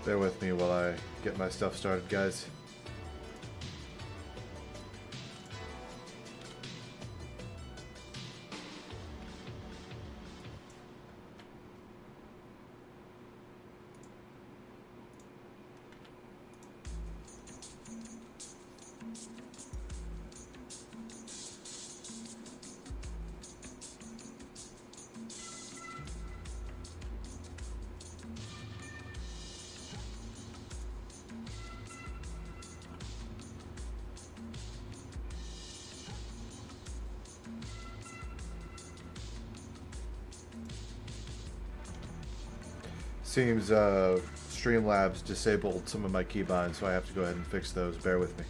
Bear with me while I get my stuff started, guys. Seems Streamlabs disabled some of my keybinds, so I have to go ahead and fix those. Bear with me.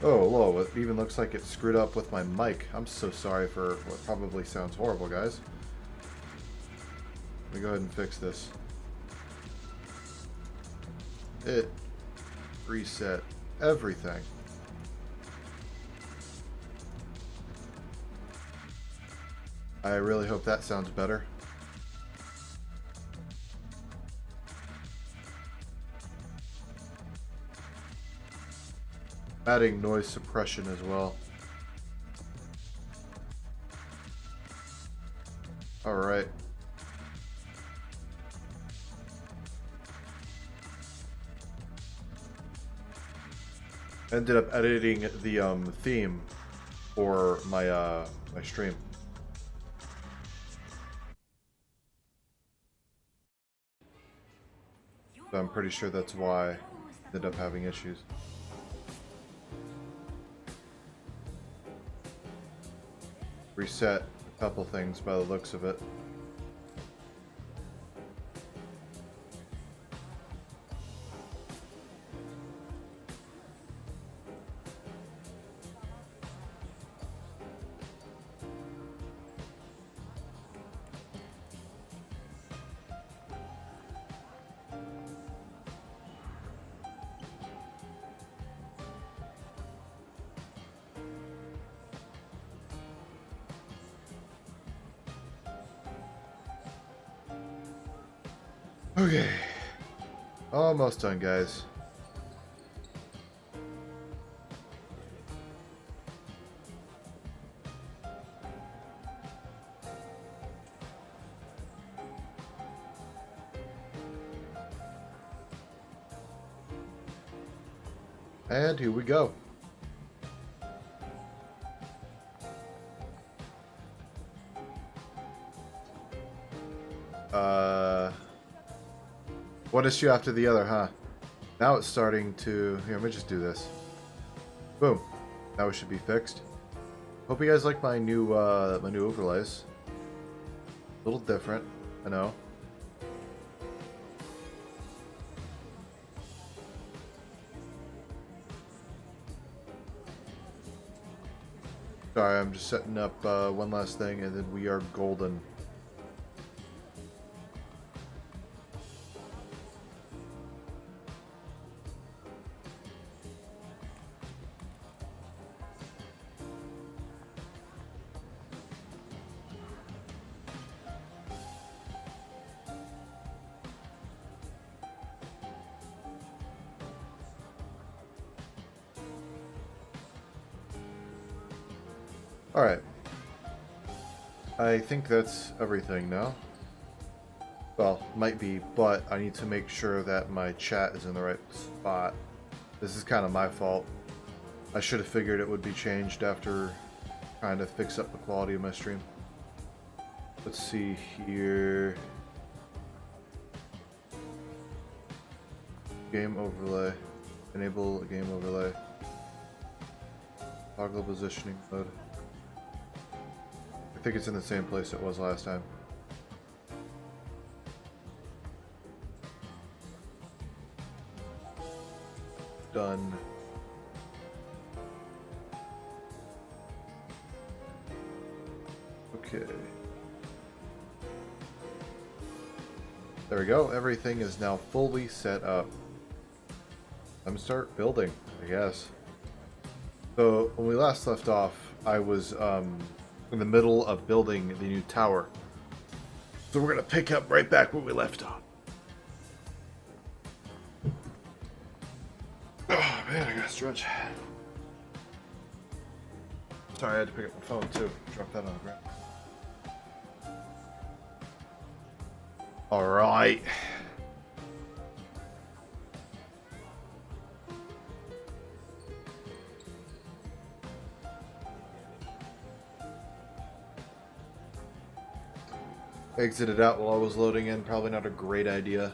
Oh, whoa, it even looks like it screwed up with my mic. I'm so sorry for what probably sounds horrible, guys. Let me go ahead and fix this. It reset everything. I really hope that sounds better. Adding noise suppression as well. Alright. Ended up editing the theme for my my stream. So I'm pretty sure that's why I ended up having issues. Reset a couple things by the looks of it. Okay, almost done, guys. And here we go. One issue after the other, huh? Now it's starting to... Here, let me just do this. Boom. Now it should be fixed. Hope you guys like my new overlays. A little different, I know. Sorry, I'm just setting up one last thing, and then we are golden. Alright. I think that's everything now. Well, might be, but I need to make sure that my chat is in the right spot. This is kind of my fault. I should have figured it would be changed after trying to fix up the quality of my stream. Let's see here. Game overlay. Enable game overlay. Toggle positioning mode. I think it's in the same place it was last time. Done. Okay. There we go. Everything is now fully set up. Let me start building, I guess. So when we last left off, I was in the middle of building the new tower. So we're gonna pick up right back where we left off. Oh man, I gotta stretch. Sorry, I had to pick up my phone too. Drop that on the ground. All right. Exited out while I was loading in. Probably not a great idea.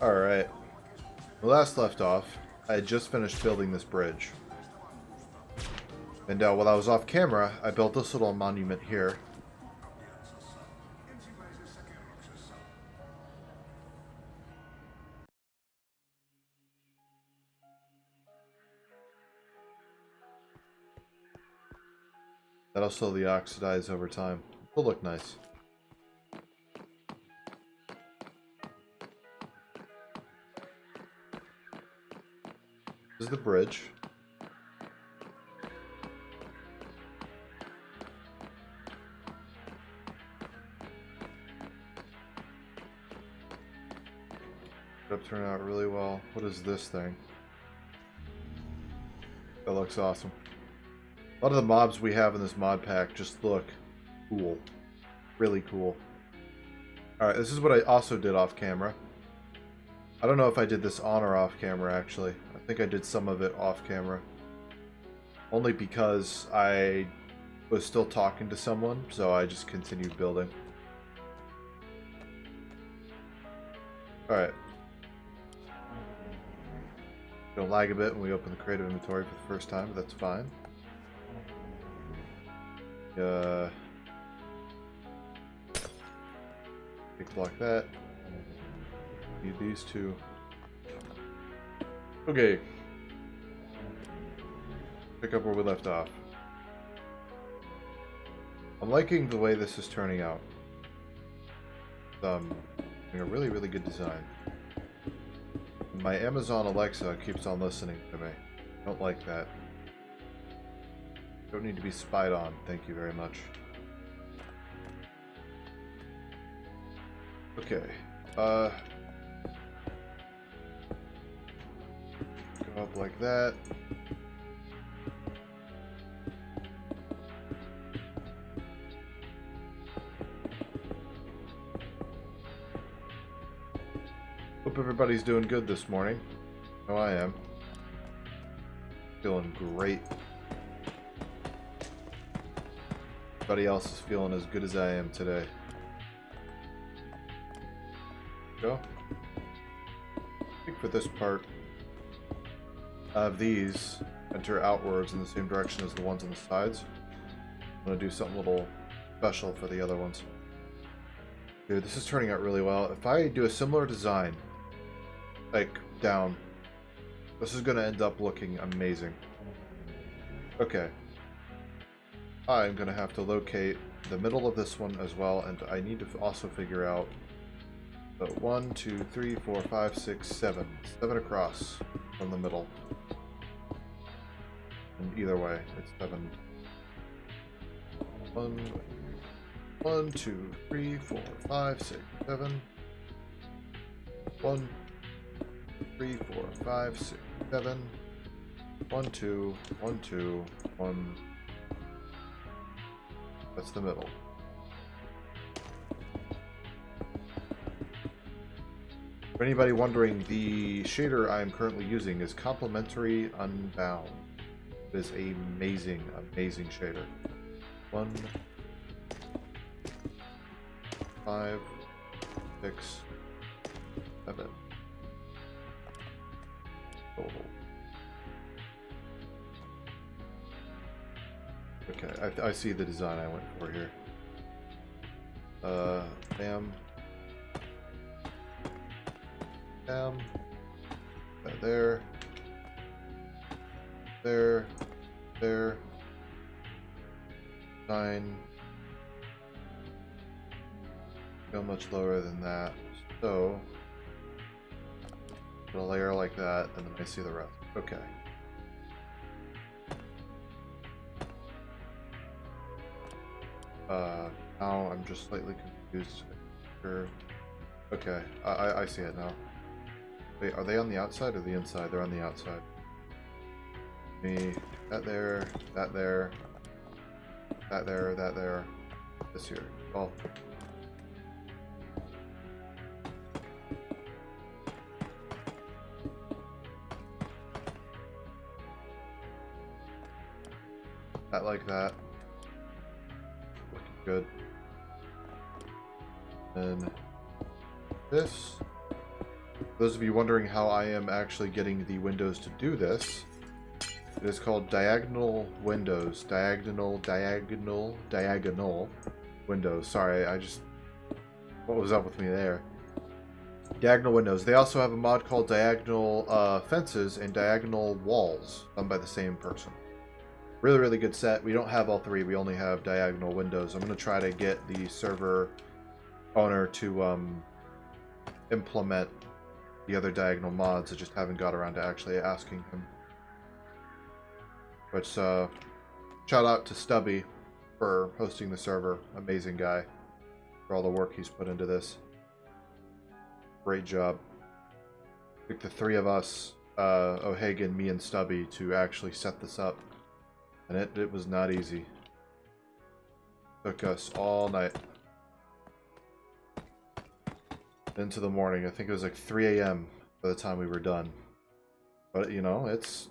Alright. We last left off, I had just finished building this bridge. And while I was off camera, I built this little monument here. That'll slowly oxidize over time. It'll look nice. This is the bridge. It'll turn out really well. What is this thing? That looks awesome. A lot of the mobs we have in this mod pack just look cool. Really cool. Alright, this is what I also did off camera. I don't know if I did this on or off camera, actually. I think I did some of it off camera. Only because I was still talking to someone, so I just continued building. Alright. Gonna lag a bit when we open the creative inventory for the first time, but that's fine. Pick block that. Need these two. Okay. Pick up where we left off. I'm liking the way this is turning out. Doing a really, really good design. My Amazon Alexa keeps on listening to me. Don't like that. Don't need to be spied on. Thank you very much. Okay. Go up like that. Hope everybody's doing good this morning. Oh, I am. Feeling great. Everybody else is feeling as good as I am today. Go. I think for this part, these enter outwards in the same direction as the ones on the sides. I'm going to do something a little special for the other ones. Dude, this is turning out really well. If I do a similar design, like down, this is going to end up looking amazing. Okay. I'm going to have to locate the middle of this one as well, and I need to also figure out the 1, 2, 3, 4, 5, 6, 7. 7 across from the middle. And either way, it's 7. 1, 2, 3, 4, 5, 6, 7. 1, 3, 4, 5, 6, 7. 1, 2, 1, 2, 1. That's the middle. For anybody wondering, the shader I am currently using is Complementary Unbound. It is an amazing, amazing shader. 1, 5, 6, 7. Total. Okay, I see the design I went for here. Bam. Bam. There. There. There. 9. go much lower than that. So put a layer like that, and then I see the rest. Okay. Now I'm just slightly confused. Sure. Okay, I see it now. Wait, are they on the outside or the inside? They're on the outside. Me, that there, that there, that there, that there, this here. Oh. That like that. Looking good. And this. Those of you wondering how I am actually getting the windows to do this, it is called diagonal windows. Diagonal windows. Sorry, what was up with me there? Diagonal windows. They also have a mod called diagonal fences and diagonal walls, done by the same person. Really, really good set. We don't have all three. We only have diagonal windows. I'm going to try to get the server owner to implement the other diagonal mods. I just haven't got around to actually asking him. But shout out to Stubby for hosting the server. Amazing guy for all the work he's put into this. Great job. Took the three of us, O'Hagan, me, and Stubby, to actually set this up. And it was not easy. Took us all night. Into the morning. I think it was like 3 a.m. by the time we were done. But, you know, it's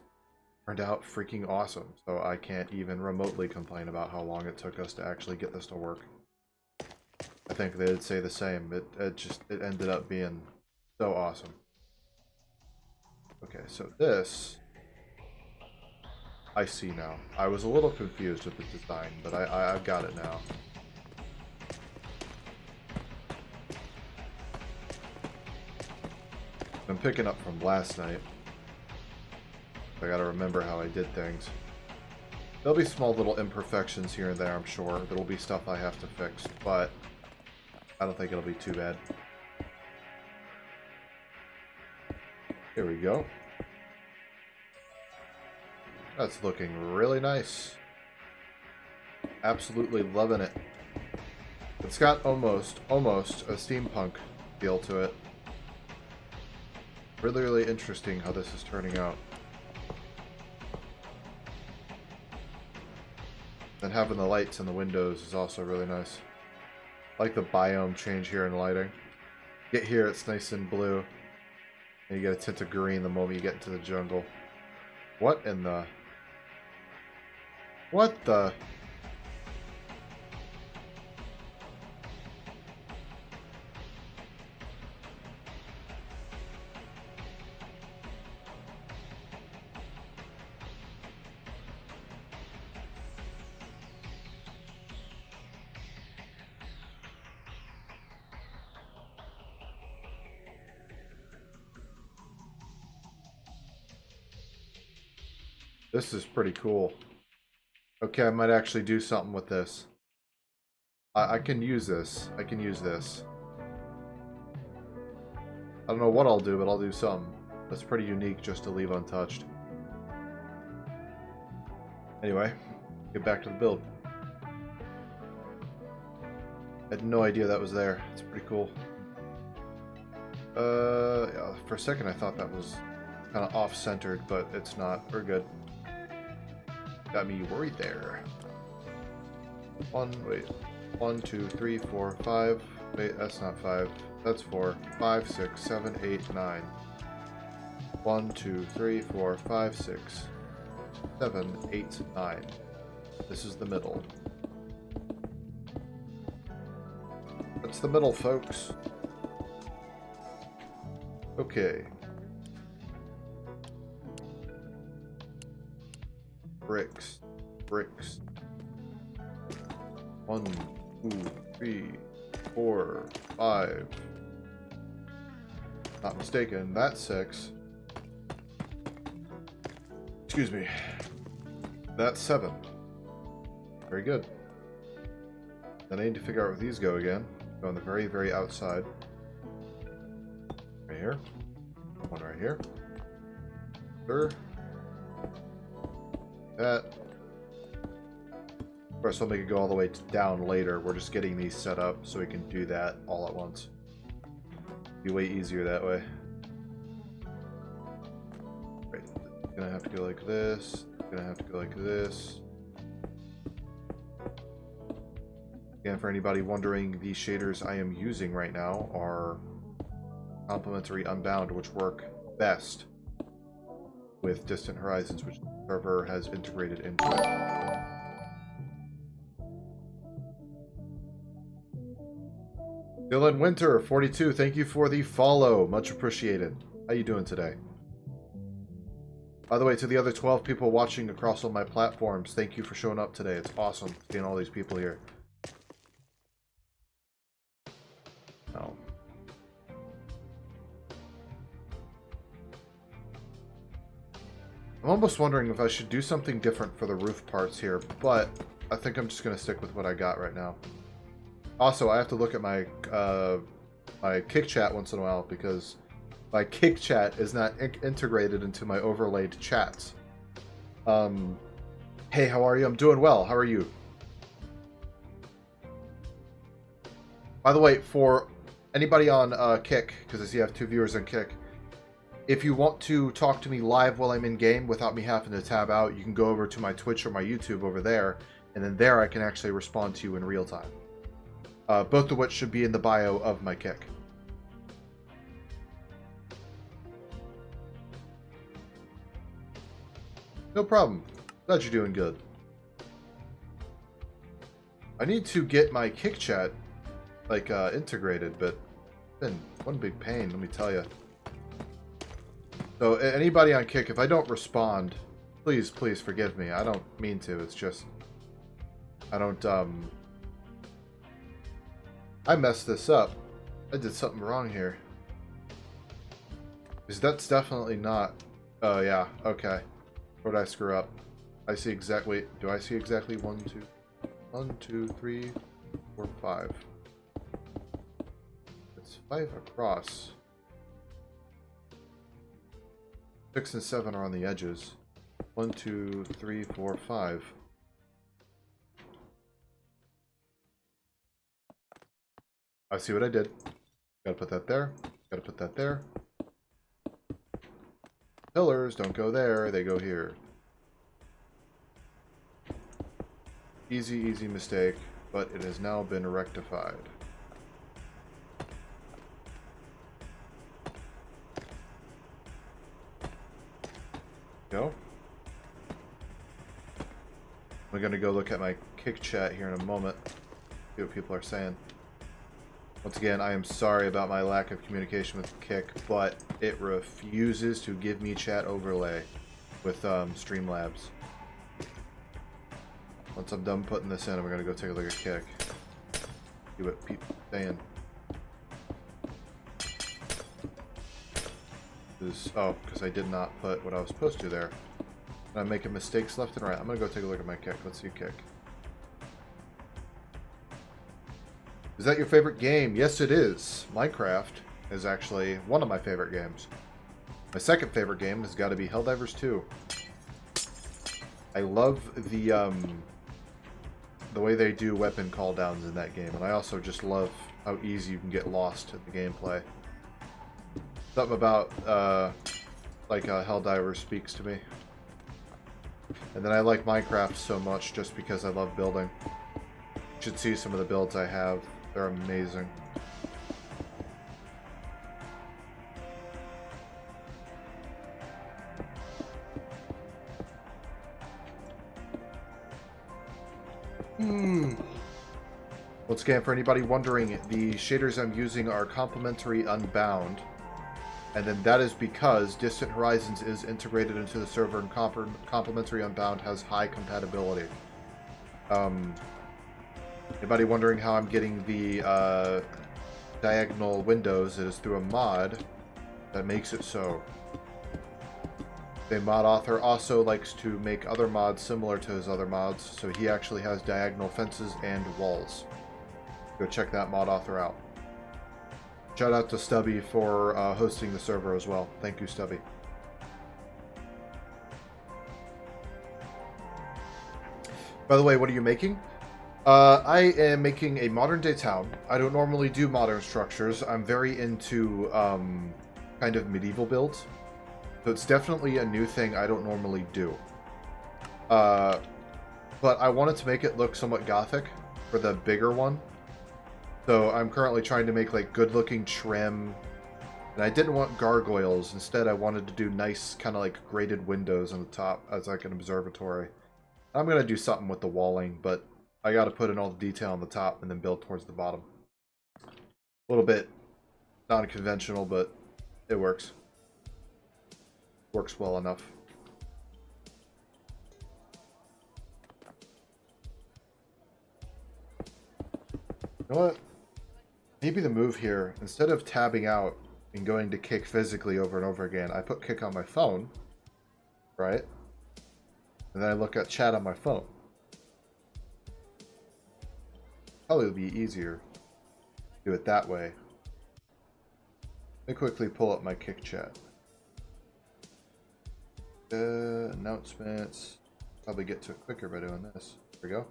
turned out freaking awesome. So I can't even remotely complain about how long it took us to actually get this to work. I think they'd say the same. It ended up being so awesome. Okay, so this I see now. I was a little confused with the design, but I've got it now. I'm picking up from last night. I gotta remember how I did things. There'll be small little imperfections here and there, I'm sure. There'll be stuff I have to fix, but I don't think it'll be too bad. Here we go. That's looking really nice. Absolutely loving it. It's got almost a steampunk feel to it. Really, really interesting how this is turning out. And having the lights in the windows is also really nice. I like the biome change here in lighting. Get here, it's nice and blue. And you get a tint of green the moment you get into the jungle. What in the... What the... This is pretty cool. Okay, I might actually do something with this. I can use this. I can use this. I don't know what I'll do, but I'll do something. That's pretty unique just to leave untouched. Anyway, get back to the build. I had no idea that was there. It's pretty cool. Yeah, for a second I thought that was kind of off-centered, but it's not. We're good. Got me worried there. Wait. 1, 2, 3, 4, 5. Wait, that's not 5. That's 4. 5, 6, 7, 8, 9. 1, 2, 3, 4, 5, 6, 7, 8, 9. This is the middle. That's the middle, folks. Okay. Bricks. Bricks. 1, 2, 3, 4, 5. Not mistaken, that's 6. Excuse me. That's 7. Very good. Then I need to figure out where these go again. Go on the very, very outside. Right here. One right here. Sure. That. Of course, I'll make it go all the way down later. We're just getting these set up so we can do that all at once. Be way easier that way. Right. It's gonna have to go like this. It's gonna have to go like this. Again, for anybody wondering, the shaders I am using right now are Complementary Unbound, which work best with Distant Horizons, which the server has integrated into it. Dylan Winter, 42, thank you for the follow. Much appreciated. How you doing today? By the way, to the other 12 people watching across all my platforms, thank you for showing up today. It's awesome seeing all these people here. Oh. I'm almost wondering if I should do something different for the roof parts here, but I think I'm just going to stick with what I got right now. Also, I have to look at my my Kick chat once in a while because my Kick chat is not integrated into my overlaid chats. Hey, how are you? I'm doing well. How are you? By the way, for anybody on Kick, because I see I have 2 viewers on Kick, if you want to talk to me live while I'm in game without me having to tab out, you can go over to my Twitch or my YouTube over there, and then there I can actually respond to you in real time. Both of which should be in the bio of my Kick. No problem. Glad you're doing good. I need to get my Kick chat, like, integrated, but it's been one big pain, let me tell you. So, anybody on Kick, if I don't respond, please forgive me. I don't mean to, it's just... I don't, I messed this up. I did something wrong here. Because that's definitely not... Oh, yeah. Okay. What did I screw up? I see exactly... Do I see exactly 1, 2, 3, 4, 5? It's 5 across. 6 and 7 are on the edges. 1, 2, 3, 4, 5. I see what I did. Gotta put that there. Gotta put that there. Pillars don't go there, they go here. Easy, easy mistake, but it has now been rectified. Go. I'm gonna go look at my Kick chat here in a moment. See what people are saying. Once again, I am sorry about my lack of communication with Kick, but it refuses to give me chat overlay with Streamlabs. Once I'm done putting this in, I'm going to go take a look at Kick. See what people are saying. Oh, because I did not put what I was supposed to there. I'm making mistakes left and right. I'm going to go take a look at my Kick. Let's see Kick. Is that your favorite game? Yes, it is. Minecraft is actually one of my favorite games. My second favorite game has got to be Helldivers 2. I love the way they do weapon cooldowns in that game, and I also just love how easy you can get lost in the gameplay. Something about Helldivers speaks to me. And then I like Minecraft so much just because I love building. You should see some of the builds I have. They're amazing. Once again, for anybody wondering, the shaders I'm using are Complementary Unbound. And then that is because Distant Horizons is integrated into the server and Complementary Unbound has high compatibility. Anybody wondering how I'm getting the diagonal windows? It is through a mod that makes it so. The mod author also likes to make other mods similar to his other mods, so he actually has diagonal fences and walls. Go check that mod author out. Shout out to Stubby for hosting the server as well. Thank you, Stubby. By the way, what are you making? I am making a modern day town. I don't normally do modern structures. I'm very into kind of medieval builds. So it's definitely a new thing I don't normally do. But I wanted to make it look somewhat gothic for the bigger one. So I'm currently trying to make like good looking trim. And I didn't want gargoyles. Instead, I wanted to do nice kind of like graded windows on the top as like an observatory. I'm going to do something with the walling, but I got to put in all the detail on the top and then build towards the bottom. A little bit non-conventional, but it works. Works well enough. You know what? Maybe the move here, instead of tabbing out and going to kick physically over and over again, I put kick on my phone, right? And then I look at chat on my phone. Probably would be easier to do it that way. Let me quickly pull up my kick chat. Announcements. Probably get to it quicker by doing this. There we go.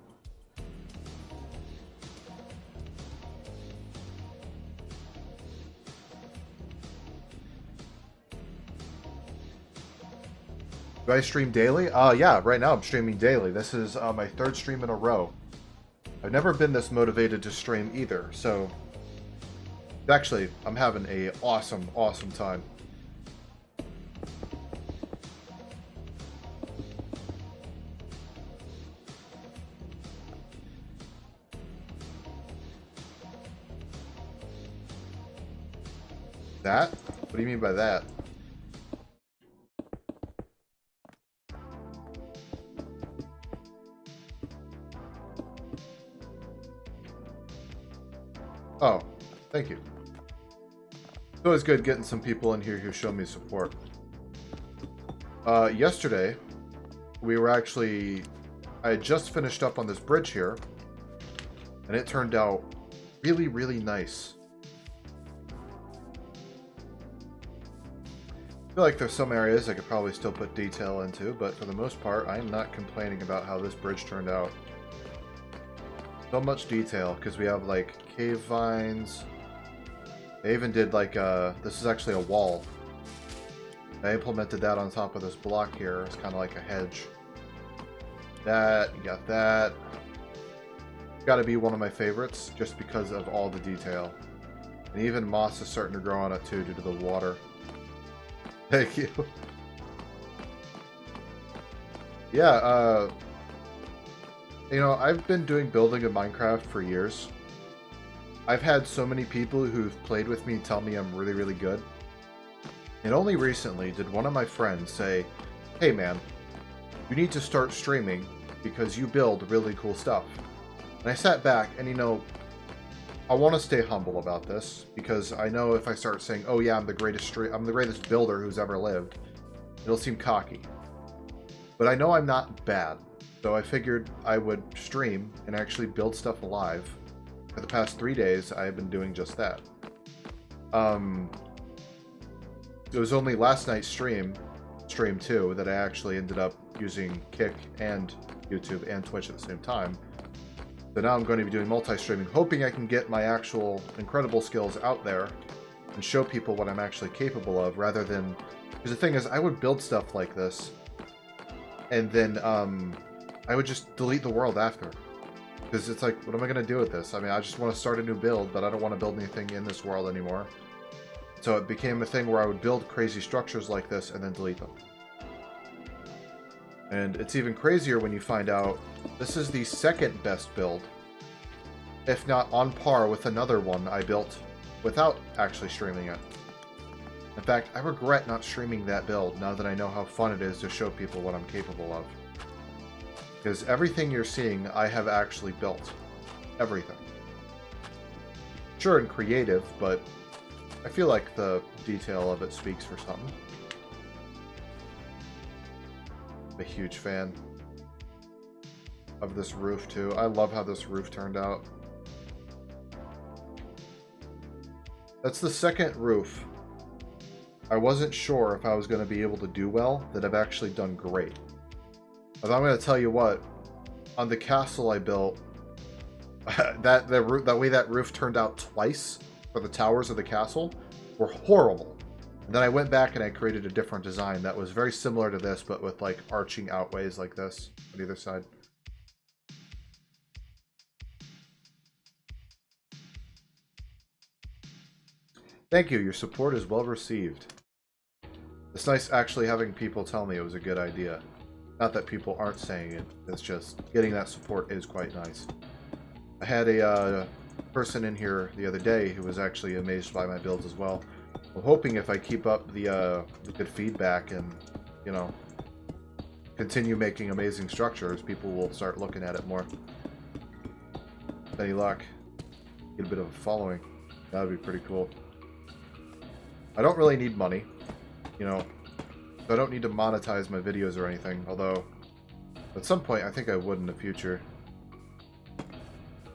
Do I stream daily? Yeah, right now I'm streaming daily. This is my third stream in a row. I've never been this motivated to stream either, so actually, I'm having a awesome time. That? What do you mean by that? Oh, thank you. It's always good getting some people in here who show me support. Yesterday, we were actually... I had just finished up on this bridge here, and it turned out really, really nice. I feel like there's some areas I could probably still put detail into, but for the most part, I'm not complaining about how this bridge turned out. So much detail, because we have, like, cave vines. I even did, like, this is actually a wall. I implemented that on top of this block here. It's kind of like a hedge. That, you got that. Gotta be one of my favorites, just because of all the detail. And even moss is starting to grow on it, too, due to the water. Thank you. Yeah, you know, I've been doing building in Minecraft for years. I've had so many people who've played with me tell me I'm really, really good. And only recently did one of my friends say, hey man, you need to start streaming because you build really cool stuff. And I sat back and, you know, I want to stay humble about this because I know if I start saying, oh yeah, I'm the greatest builder who's ever lived, it'll seem cocky. But I know I'm not bad. So I figured I would stream and actually build stuff alive. For the past 3 days, I have been doing just that. It was only last night's stream 2, that I actually ended up using Kick and YouTube and Twitch at the same time. So now I'm going to be doing multi-streaming, hoping I can get my actual incredible skills out there and show people what I'm actually capable of, rather than... Because the thing is, I would build stuff like this, and then, I would just delete the world after. Because it's like, what am I going to do with this? I mean, I just want to start a new build, but I don't want to build anything in this world anymore. So it became a thing where I would build crazy structures like this and then delete them. And it's even crazier when you find out this is the second best build, if not on par with another one I built without actually streaming it. In fact, I regret not streaming that build now that I know how fun it is to show people what I'm capable of. Because everything you're seeing, I have actually built. Everything. Sure, in creative, but I feel like the detail of it speaks for something. I'm a huge fan of this roof, too. I love how this roof turned out. That's the second roof. I wasn't sure if I was going to be able to do well, that I've actually done great. But I'm going to tell you what, on the castle I built, that way that roof turned out twice for the towers of the castle were horrible. And then I went back and I created a different design that was very similar to this, but with like arching outways like this on either side. Thank you, your support is well received. It's nice actually having people tell me it was a good idea. Not that people aren't saying it, it's just getting that support is quite nice. I had a person in here the other day who was actually amazed by my builds as well. I'm hoping if I keep up the good feedback and, you know, continue making amazing structures, people will start looking at it more. Any luck, get a bit of a following. That would be pretty cool. I don't really need money, you know, so I don't need to monetize my videos or anything, although at some point I think I would in the future.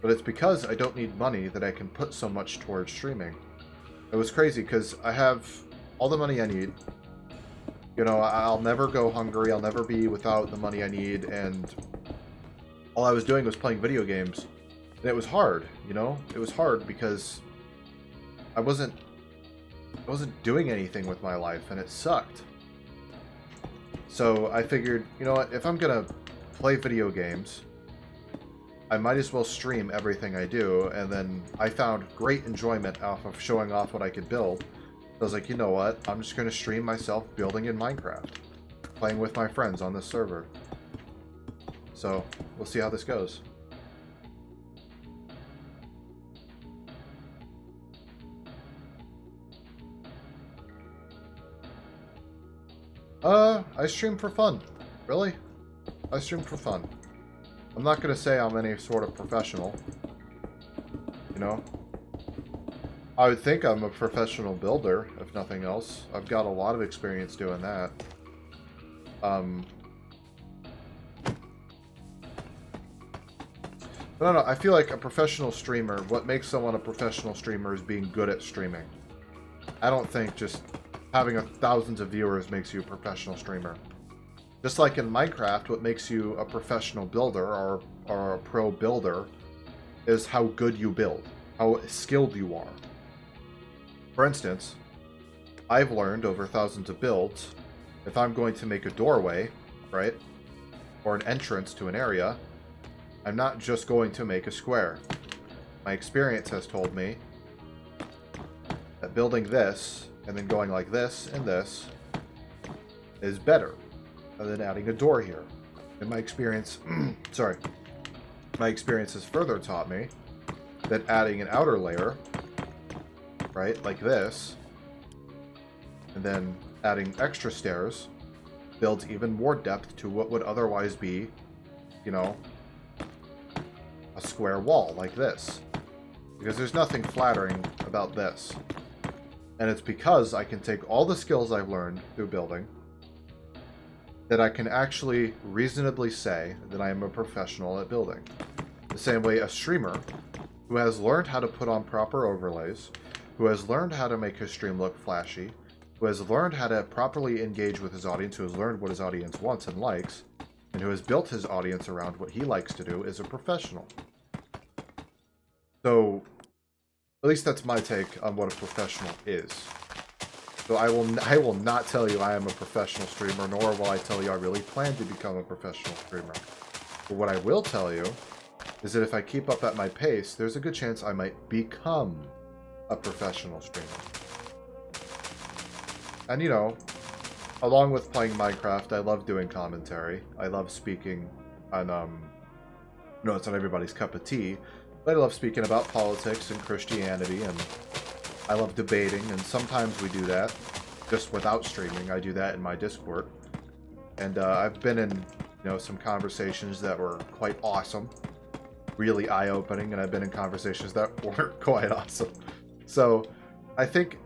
But it's because I don't need money that I can put so much towards streaming. It was crazy because I have all the money I need. You know, I'll never go hungry, I'll never be without the money I need, and all I was doing was playing video games. And it was hard, you know? It was hard because I wasn't doing anything with my life, and it sucked. So I figured, you know what, if I'm gonna play video games, I might as well stream everything I do, and then I found great enjoyment off of showing off what I could build. So I was like, you know what, I'm just gonna stream myself building in Minecraft, playing with my friends on this server. So, we'll see how this goes. I stream for fun. Really? I stream for fun. I'm not gonna say I'm any sort of professional. You know? I would think I'm a professional builder, if nothing else. I've got a lot of experience doing that. But I don't know, I feel like a professional streamer, what makes someone a professional streamer is being good at streaming. I don't think just having thousands of viewers makes you a professional streamer. Just like in Minecraft, what makes you a professional builder or a pro builder is how good you build, how skilled you are. For instance, I've learned over thousands of builds, if I'm going to make a doorway, right, or an entrance to an area, I'm not just going to make a square. My experience has told me that building this and then going like this and this is better than adding a door here. And my experience, sorry, my experience has further taught me that adding an outer layer, right, like this, and then adding extra stairs builds even more depth to what would otherwise be, you know, a square wall like this. Because there's nothing flattering about this. And it's because I can take all the skills I've learned through building that I can actually reasonably say that I am a professional at building. The same way a streamer who has learned how to put on proper overlays, who has learned how to make his stream look flashy, who has learned how to properly engage with his audience, who has learned what his audience wants and likes, and who has built his audience around what he likes to do, is a professional. So, at least that's my take on what a professional is. So I will not tell you I am a professional streamer, nor will I tell you I really plan to become a professional streamer. But what I will tell you is that if I keep up at my pace, there's a good chance I might become a professional streamer. And you know, along with playing Minecraft, I love doing commentary. I love speaking on, no, it's not everybody's cup of tea, but I love speaking about politics and Christianity, and I love debating, and sometimes we do that just without streaming. I do that in my Discord. And I've been in, you know, some conversations that were quite awesome, really eye-opening, and I've been in conversations that weren't quite awesome. So I think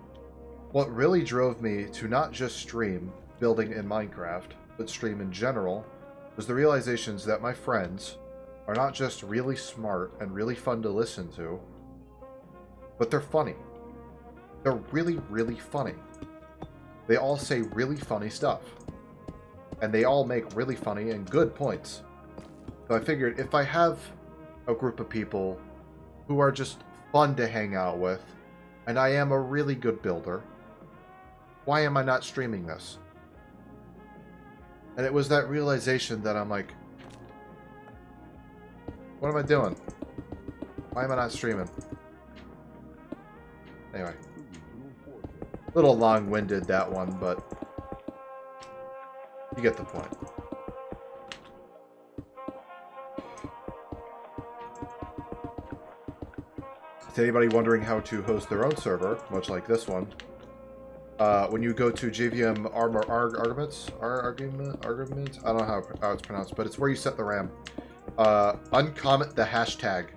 what really drove me to not just stream building in Minecraft, but stream in general, was the realizations that my friends are not just really smart and really fun to listen to, but they're funny. they're really, really funny. They all say really funny stuff. And they all make really funny and good points. So I figured if I have a group of people who are just fun to hang out with, and I am a really good builder, why am I not streaming this? And it was that realization that I'm like, what am I doing? Why am I not streaming? Anyway. A little long-winded, that one, but you get the point. To anybody wondering how to host their own server, much like this one, when you go to JVM arguments, I don't know how it's pronounced, but it's where you set the RAM. Uncomment the hashtag.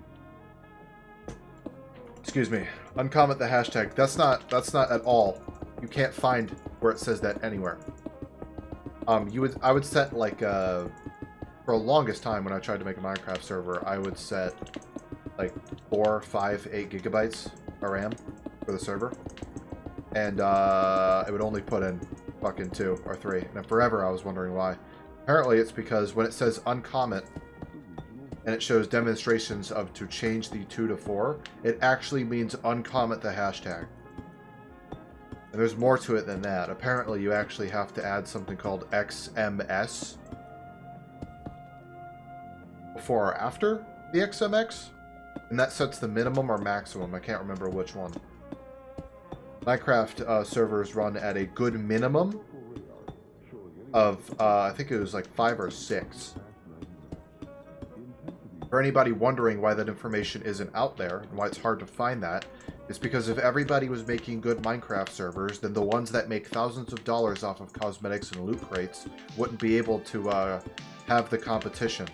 Excuse me. Uncomment the hashtag. That's not at all. You can't find where it says that anywhere. I would set like for the longest time when I tried to make a Minecraft server, I would set like 4, 5, 8 gigabytes of RAM for the server, and it would only put in fucking 2 or 3. And forever I was wondering why. Apparently it's because when it says uncomment and it shows demonstrations of to change the 2 to 4, it actually means uncomment the hashtag. And there's more to it than that. Apparently you actually have to add something called XMS before or after the XMX, and that sets the minimum or maximum. I can't remember which one. Minecraft servers run at a good minimum of, I think it was like 5 or 6. For anybody wondering why that information isn't out there, and why it's hard to find that, it's because if everybody was making good Minecraft servers, then the ones that make thousands of dollars off of cosmetics and loot crates wouldn't be able to have the competition.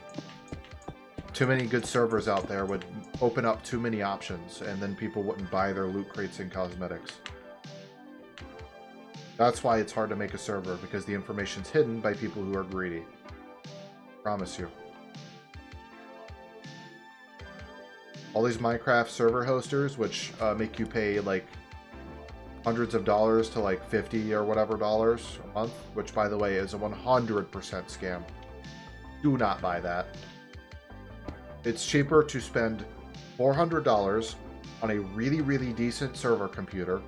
Too many good servers out there would open up too many options, and then people wouldn't buy their loot crates and cosmetics. That's why it's hard to make a server, because the information's hidden by people who are greedy. Promise you. All these Minecraft server hosters, which make you pay like hundreds of dollars to like 50 or whatever dollars a month, which by the way is a 100% scam. Do not buy that. It's cheaper to spend $400 on a really, really decent server computer,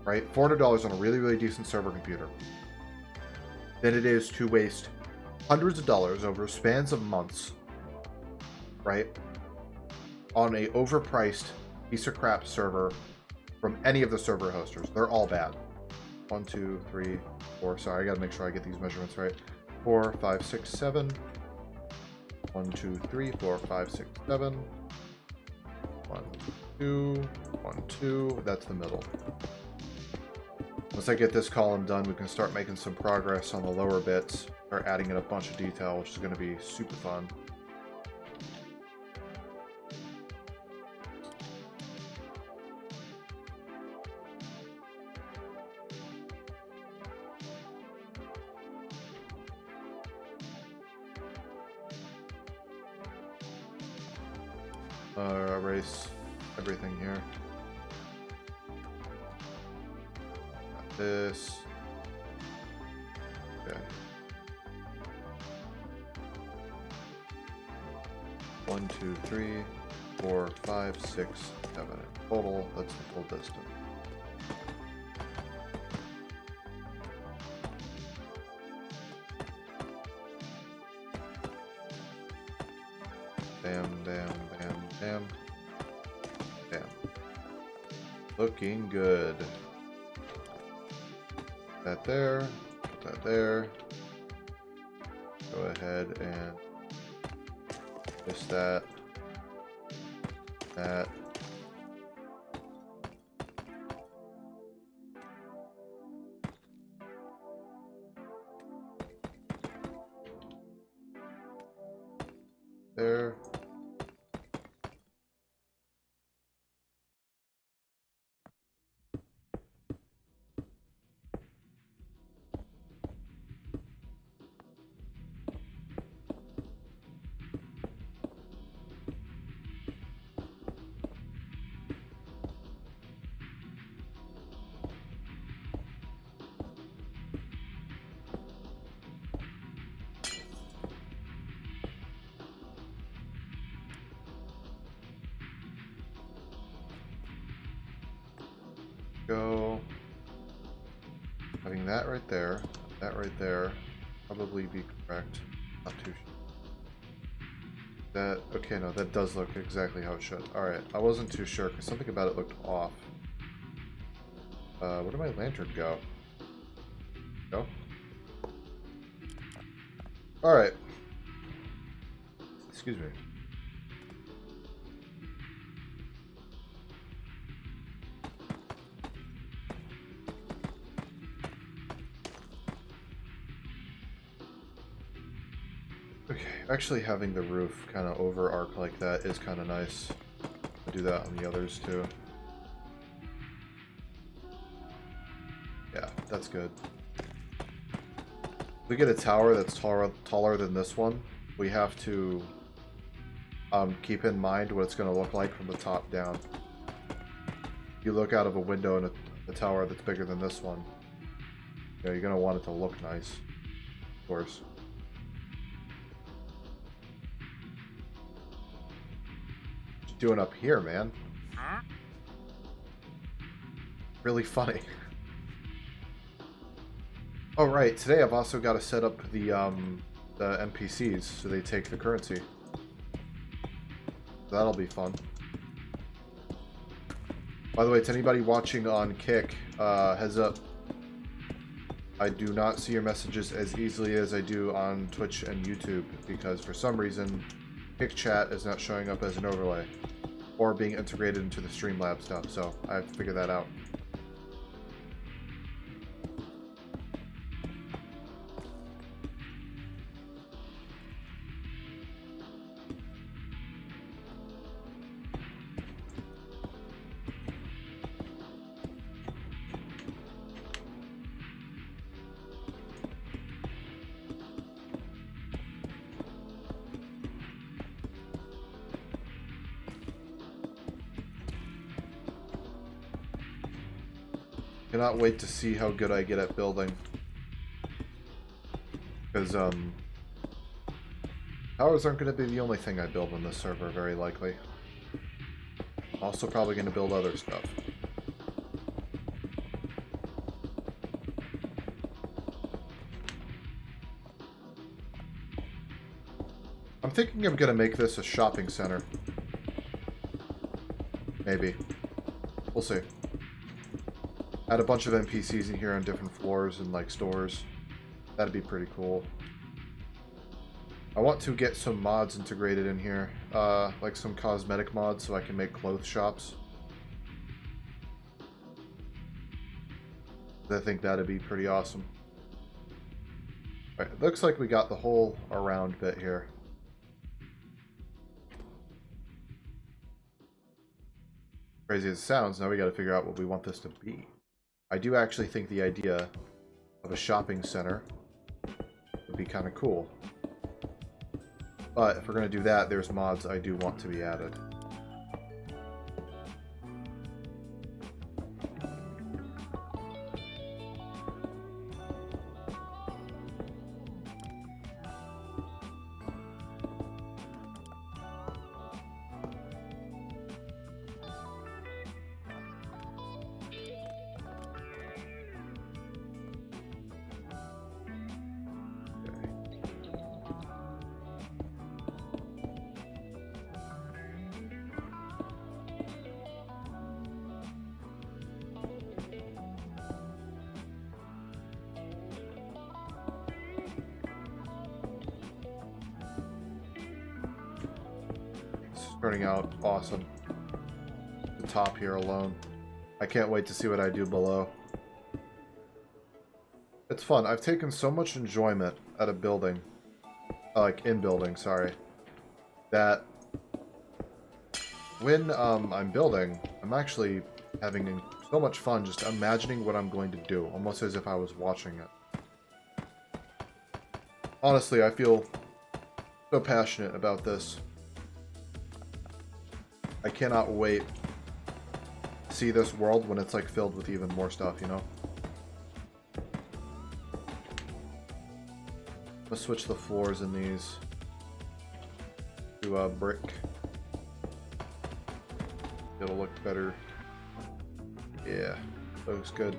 right? $400 on a really, really decent server computer than it is to waste hundreds of dollars over spans of months, right, on a overpriced piece of crap server from any of the server hosters. They're all bad. 1, 2, 3, 4. Sorry, I gotta make sure I get these measurements right. 4, 5, 6, 7. 1, 2, 3, 4, 5, 6, 7. 1, 2, 1, 2. That's the middle. Once I get this column done, we can start making some progress on the lower bits, start adding in a bunch of detail, which is going to be super fun. Erase everything here. Got this. Okay. 1, 2, 3, 4, 5, 6, 7 in total. That's the full distance. Bam, bam, bam, bam. Bam. Looking good. Put that there. Put that there. Go ahead and just that. That. There. Having that right there, probably be correct. Not too sure. That, okay, no, that does look exactly how it should. Alright, I wasn't too sure because something about it looked off. Where did my lantern go? Go? Alright. Excuse me. Okay, actually having the roof kind of over arc like that is kind of nice. I'll do that on the others too. Yeah, that's good. If we get a tower that's taller than this one, we have to keep in mind what it's going to look like from the top down. If you look out of a window in a tower that's bigger than this one, you know, you're going to want it to look nice, of course. What you doing up here, man? Really funny. Oh right, today I've also got to set up the NPCs so they take the currency. That'll be fun. By the way, to anybody watching on Kick, heads up. I do not see your messages as easily as I do on Twitch and YouTube because for some reason Kick chat is not showing up as an overlay or being integrated into the Streamlabs stuff, so I have to figure that out. Cannot wait to see how good I get at building. Because, towers aren't going to be the only thing I build on this server, very likely. Also probably going to build other stuff. I'm thinking I'm going to make this a shopping center. Maybe. We'll see. Add a bunch of NPCs in here on different floors and like stores. That'd be pretty cool. I want to get some mods integrated in here, like some cosmetic mods so I can make clothes shops. I think that'd be pretty awesome. Alright, it looks like we got the whole around bit here. Crazy as it sounds, now we gotta figure out what we want this to be. I do actually think the idea of a shopping center would be kind of cool. But if we're going to do that, there's mods I do want to be added. Turning out awesome. The top here alone. I can't wait to see what I do below. It's fun. I've taken so much enjoyment out of building. Like, in building, sorry. That when I'm building, I'm actually having so much fun just imagining what I'm going to do. Almost as if I was watching it. Honestly, I feel so passionate about this. I cannot wait to see this world when it's like filled with even more stuff, you know? Let's switch the floors in these to brick. It'll look better. Yeah, looks good.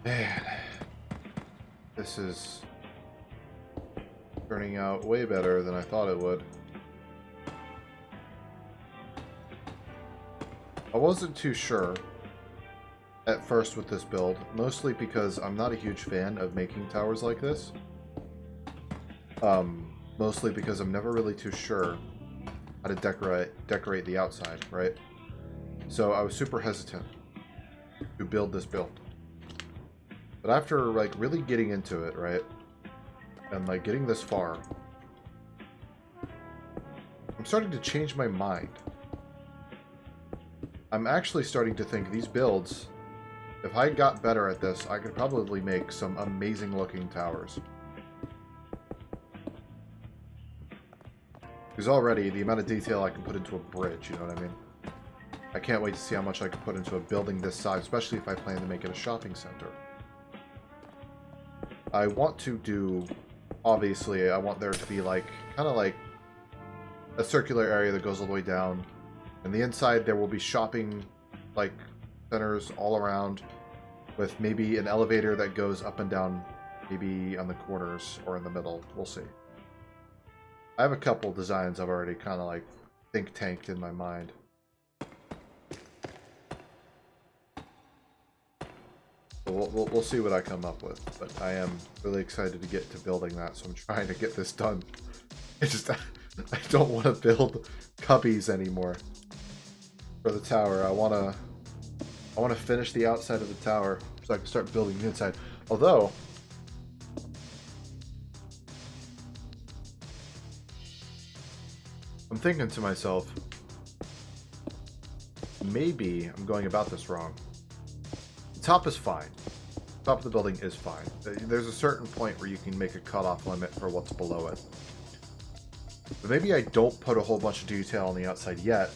Man, this is turning out way better than I thought it would. I wasn't too sure at first with this build, mostly because I'm not a huge fan of making towers like this. Mostly because I'm never really too sure how to decorate the outside, right? So I was super hesitant to build this build. But after like really getting into it, right? And like getting this far, I'm starting to change my mind. I'm actually starting to think these builds, if I got better at this, I could probably make some amazing looking towers. Because already, the amount of detail I can put into a bridge, you know what I mean? I can't wait to see how much I can put into a building this size, especially if I plan to make it a shopping center. I want to do, obviously, I want there to be like, kind of like a circular area that goes all the way down. And the inside there will be shopping, like, centers all around, with maybe an elevator that goes up and down, maybe on the corners or in the middle. We'll see. I have a couple designs I've already kind of like think tanked in my mind. So we'll see what I come up with, but I am really excited to get to building that, so I'm trying to get this done. It's just I don't want to build cubbies anymore for the tower. I want to finish the outside of the tower so I can start building the inside. Although I'm thinking to myself, maybe I'm going about this wrong. The top is fine. The top of the building is fine. There's a certain point where you can make a cutoff limit for what's below it. But maybe I don't put a whole bunch of detail on the outside yet.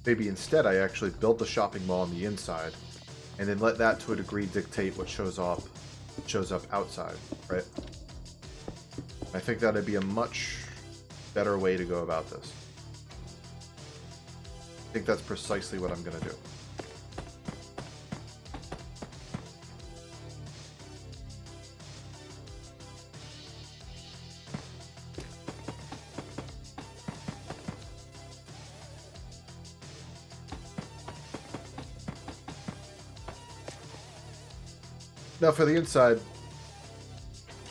Maybe instead I actually build the shopping mall on the inside, and then let that to a degree dictate what shows up outside, right? I think that'd be a much better way to go about this. I think that's precisely what I'm going to do. Now for the inside,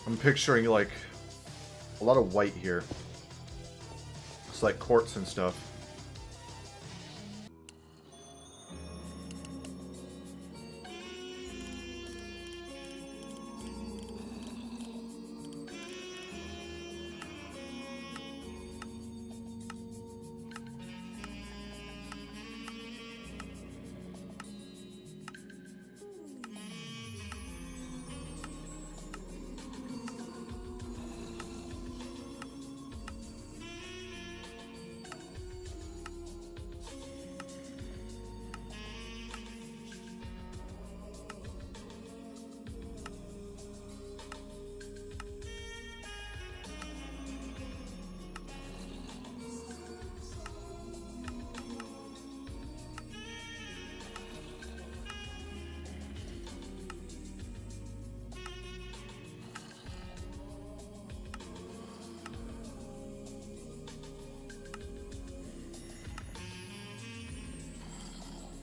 I'm picturing like a lot of white here. It's like quartz and stuff.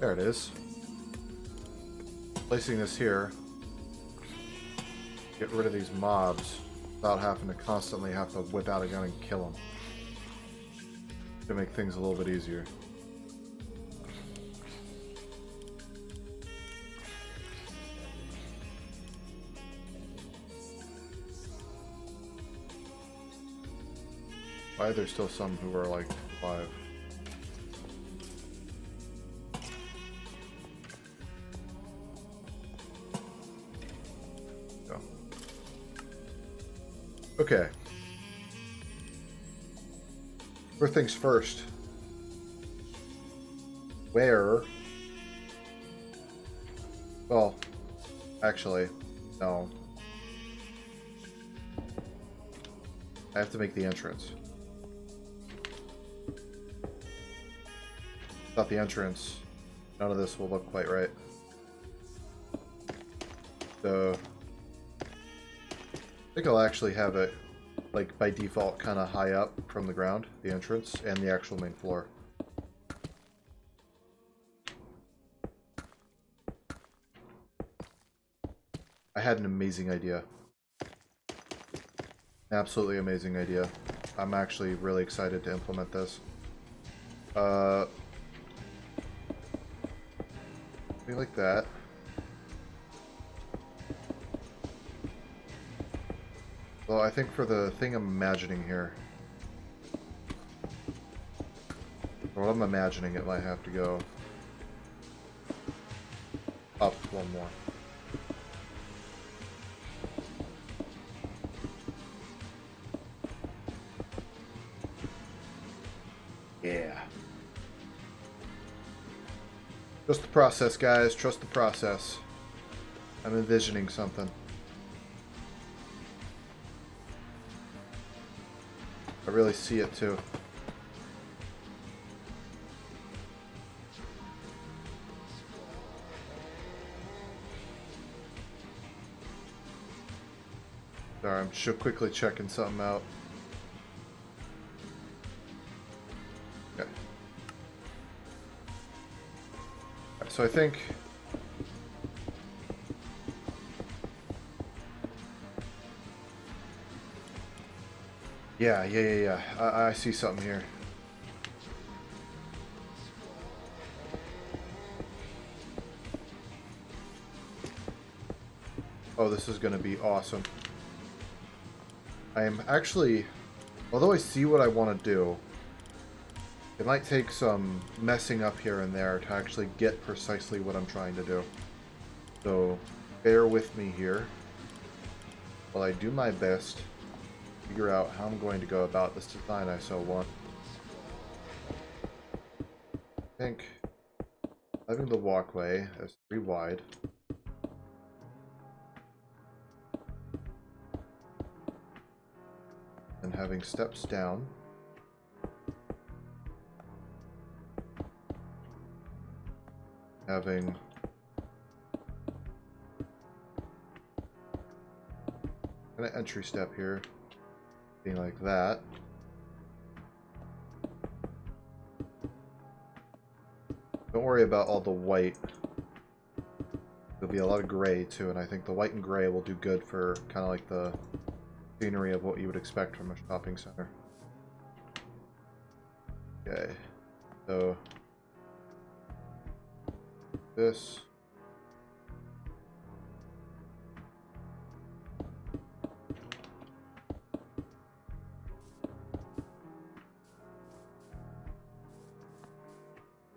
There it is. Placing this here. Get rid of these mobs without having to constantly have to whip out a gun and kill them. To make things a little bit easier. Why are there still some who are like alive? Okay. First things first. Where? Well, actually, no. I have to make the entrance. Without the entrance, none of this will look quite right. So I think I'll actually have it, like, by default kind of high up from the ground, the entrance, and the actual main floor. I had an amazing idea. Absolutely amazing idea. I'm actually really excited to implement this. Be like that. Well, I think for the thing I'm imagining here, or what I'm imagining, it might have to go up one more. Yeah. Trust the process, guys. Trust the process. I'm envisioning something. I really see it too. Sorry, I'm just quickly checking something out. Okay. So I think yeah. I see something here. Oh, this is going to be awesome. I am actually, although I see what I want to do, it might take some messing up here and there to actually get precisely what I'm trying to do. So, bear with me here while I do my best to figure out how I'm going to go about this design I so want. I think having the walkway as 3 wide. And having steps down. Having an entry step here, being like that. Don't worry about all the white. There'll be a lot of gray too, and I think the white and gray will do good for kind of like the scenery of what you would expect from a shopping center. Okay, so this.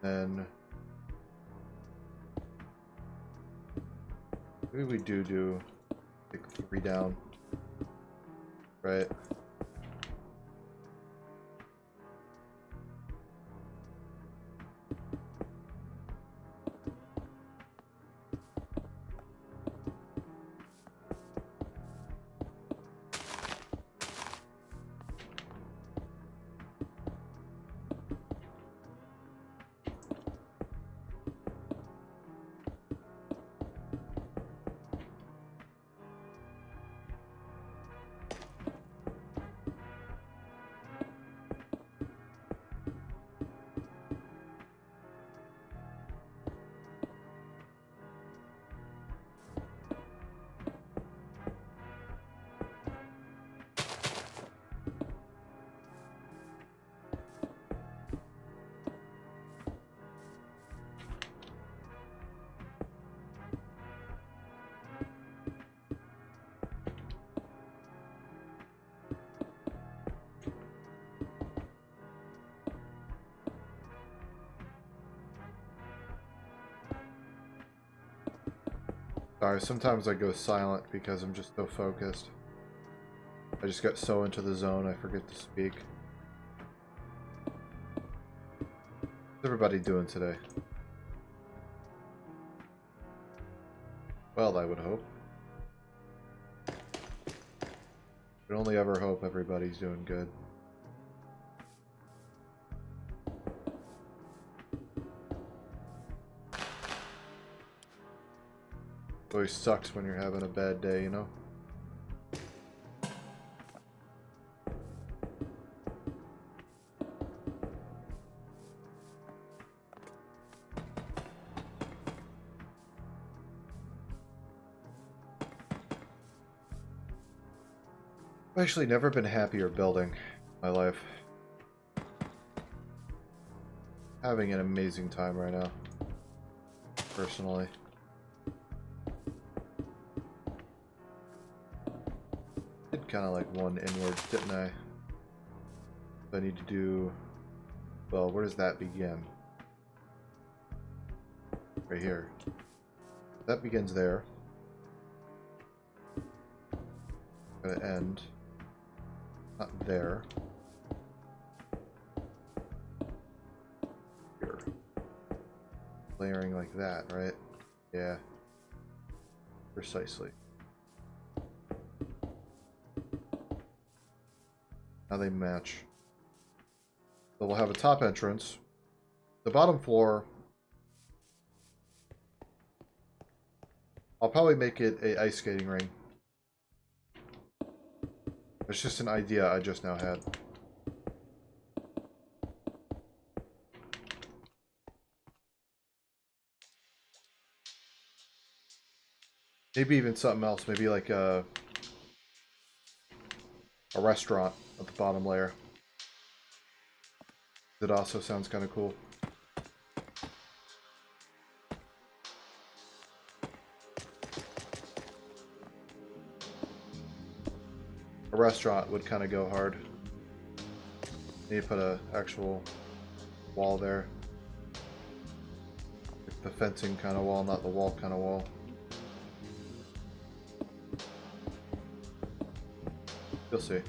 Then maybe we do like 3 down, right? Sorry, sometimes I go silent because I'm just so focused. I just got so into the zone I forget to speak. What's everybody doing today? Well, I would hope. Could only ever hope everybody's doing good. Always sucks when you're having a bad day, you know? I've actually never been happier building my life. Having an amazing time right now, personally. Did kind of like one inwards, didn't I? So I need to do, well, where does that begin? Right here. That begins there. Gonna end. Not there. Here. Layering like that, right? Yeah. Precisely. Now they match. So we'll have a top entrance. The bottom floor, I'll probably make it a ice skating ring. It's just an idea I just now had. Maybe even something else. Maybe like a restaurant at the bottom layer. That also sounds kind of cool. A restaurant would kind of go hard. Need to put a actual wall there. Like the fencing kind of wall, not the wall kind of wall. You'll see.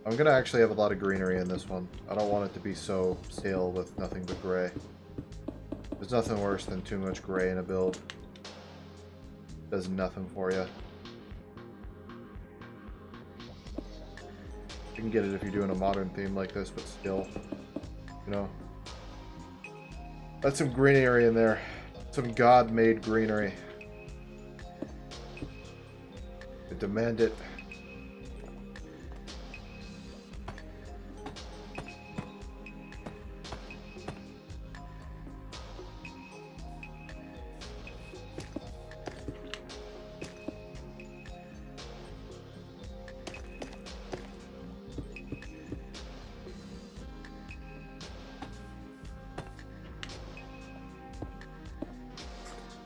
I'm gonna actually have a lot of greenery in this one. I don't want it to be so stale with nothing but gray. There's nothing worse than too much gray in a build. Does nothing for you. You can get it if you're doing a modern theme like this, but still, you know. That's some greenery in there. Some God-made greenery. I demand it.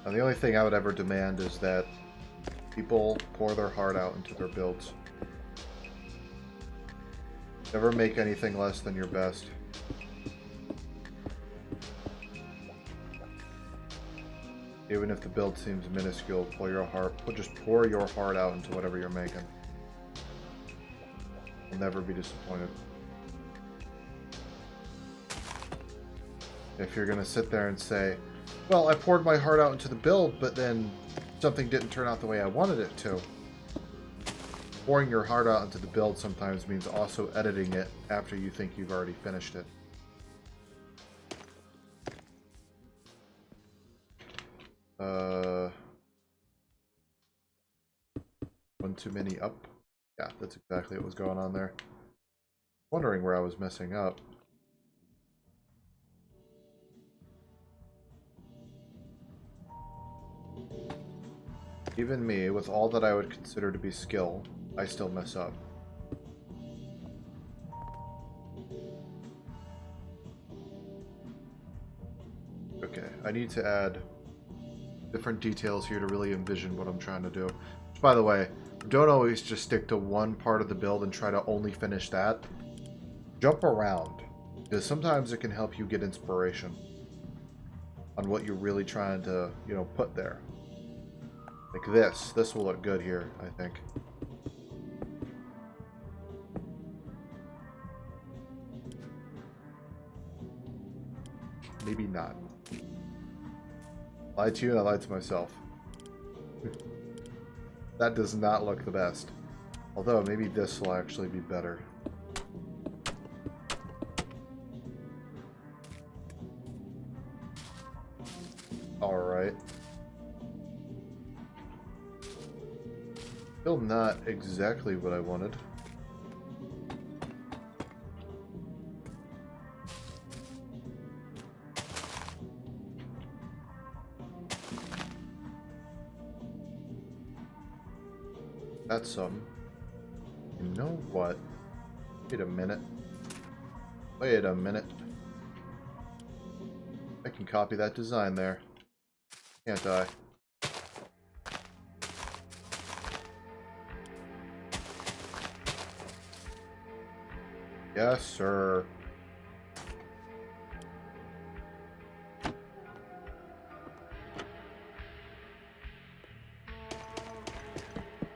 And the only thing I would ever demand is that people pour their heart out into their builds. Never make anything less than your best. Even if the build seems minuscule, just pour your heart out into whatever you're making. You'll never be disappointed. If you're gonna sit there and say, well, I poured my heart out into the build, but then something didn't turn out the way I wanted it to. Pouring your heart out into the build sometimes means also editing it after you think you've already finished it. One too many up. Yeah, that's exactly what was going on there. Wondering where I was messing up. Even me, with all that I would consider to be skill, I still mess up. Okay, I need to add different details here to really envision what I'm trying to do. Which, by the way, don't always just stick to one part of the build and try to only finish that. Jump around, because sometimes it can help you get inspiration on what you're really trying to, you know, put there. Like this. This will look good here, I think. Maybe not. Lied to you and I lied to myself. That does not look the best. Although, maybe this will actually be better. Alright. Still not exactly what I wanted. That's something. You know what? Wait a minute. Wait a minute. I can copy that design there. Can't I? Yes, sir.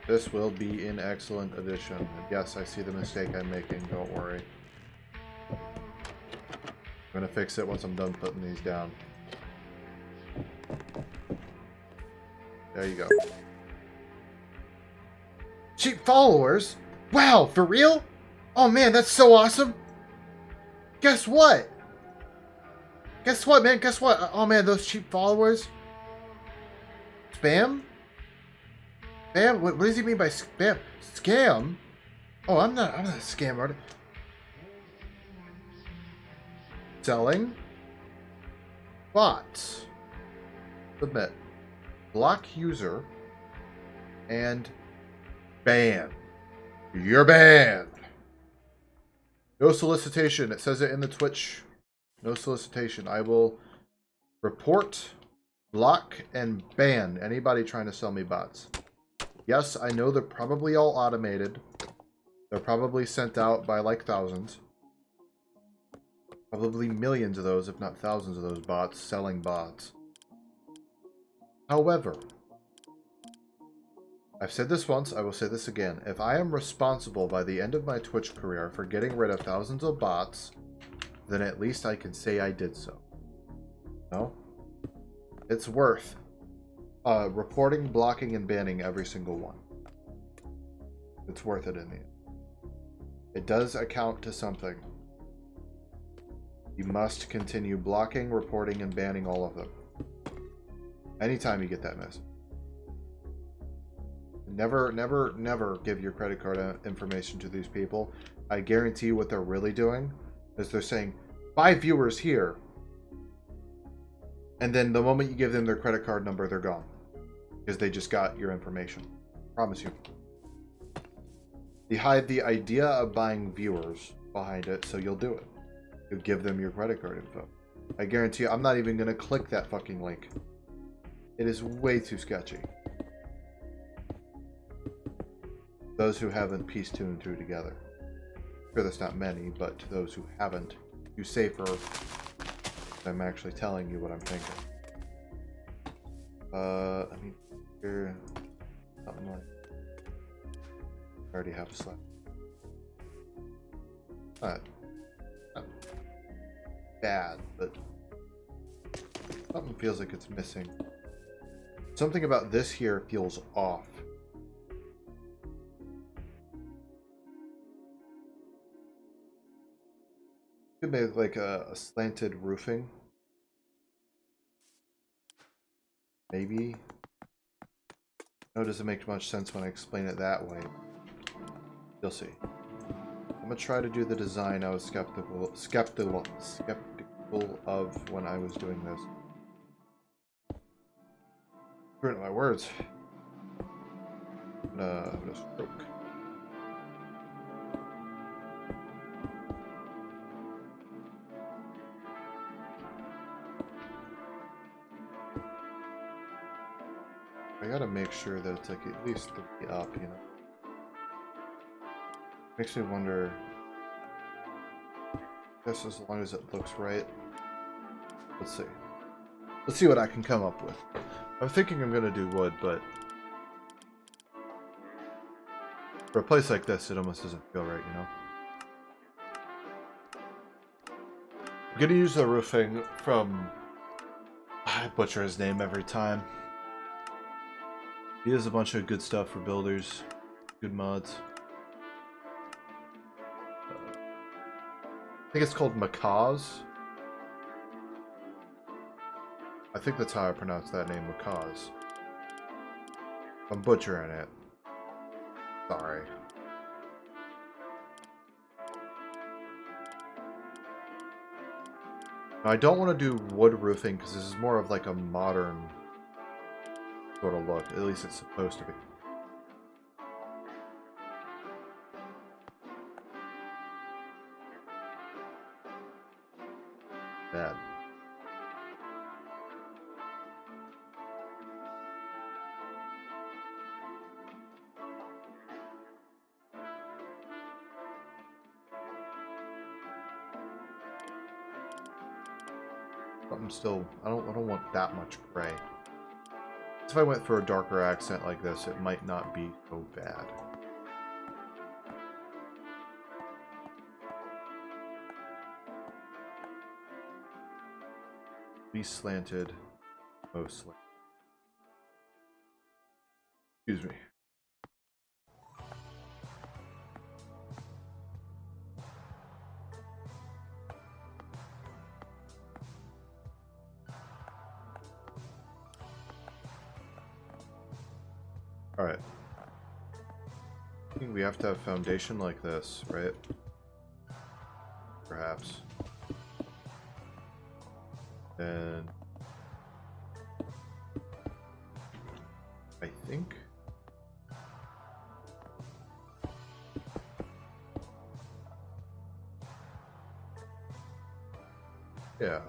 This will be an excellent addition. And yes, I see the mistake I'm making. Don't worry. I'm gonna fix it once I'm done putting these down. There you go. Cheap followers? Wow, for real? Oh man, that's so awesome. Guess what? Guess what, man? Guess what? Oh man, those cheap followers. Spam? Spam? What does he mean by spam? Scam? Oh, I'm not a scam artist. Selling. Bots. Submit. Block user. And ban. You're banned. No solicitation. It says it in the Twitch. No solicitation. I will report, block, and ban anybody trying to sell me bots. Yes, I know they're probably all automated. They're probably sent out by like thousands. Probably millions of those, if not thousands of those bots selling bots. However, I've said this once, I will say this again. If I am responsible by the end of my Twitch career for getting rid of thousands of bots, then at least I can say I did so. No? It's worth reporting, blocking, and banning every single one. It's worth it in the end. It does account to something. You must continue blocking, reporting, and banning all of them. Anytime you get that message. Never, never, never give your credit card information to these people. I guarantee you what they're really doing is they're saying, 5 viewers here. And then the moment you give them their credit card number, they're gone. Because they just got your information. Promise you. You hide the idea of buying viewers behind it, so you'll do it. You'll give them your credit card info. I guarantee you, I'm not even going to click that fucking link. It is way too sketchy. Those who haven't pieced 2 and 2 together. I'm sure that's not many, but to those who haven't, you safer. I'm actually telling you what I'm thinking. I mean, here, something like. I already have a slap. Not bad, but something feels like it's missing. Something about this here feels off. Could make like a slanted roofing. Maybe. No, it doesn't make much sense when I explain it that way. You'll see. I'm gonna try to do the design I was skeptical of when I was doing this. Screwing my words. I'm gonna stroke. I gotta make sure that it's like at least 3 up, you know. Makes me wonder. I guess as long as it looks right. Let's see. Let's see what I can come up with. I'm thinking I'm gonna do wood, but for a place like this, it almost doesn't feel right, you know. I'm gonna use the roofing from. I butcher his name every time. He has a bunch of good stuff for builders, good mods. I think it's called Macaz. I think that's how I pronounce that name, Macaz. I'm butchering it. Sorry. I don't want to do wood roofing because this is more of like a modern sort of look. At least it's supposed to be. Bad. I'm still. I don't want that much gray. If I went for a darker accent like this, it might not be so bad. Be slanted, mostly. Excuse me. Alright. I think we have to have foundation like this, right? Perhaps. And I think yeah.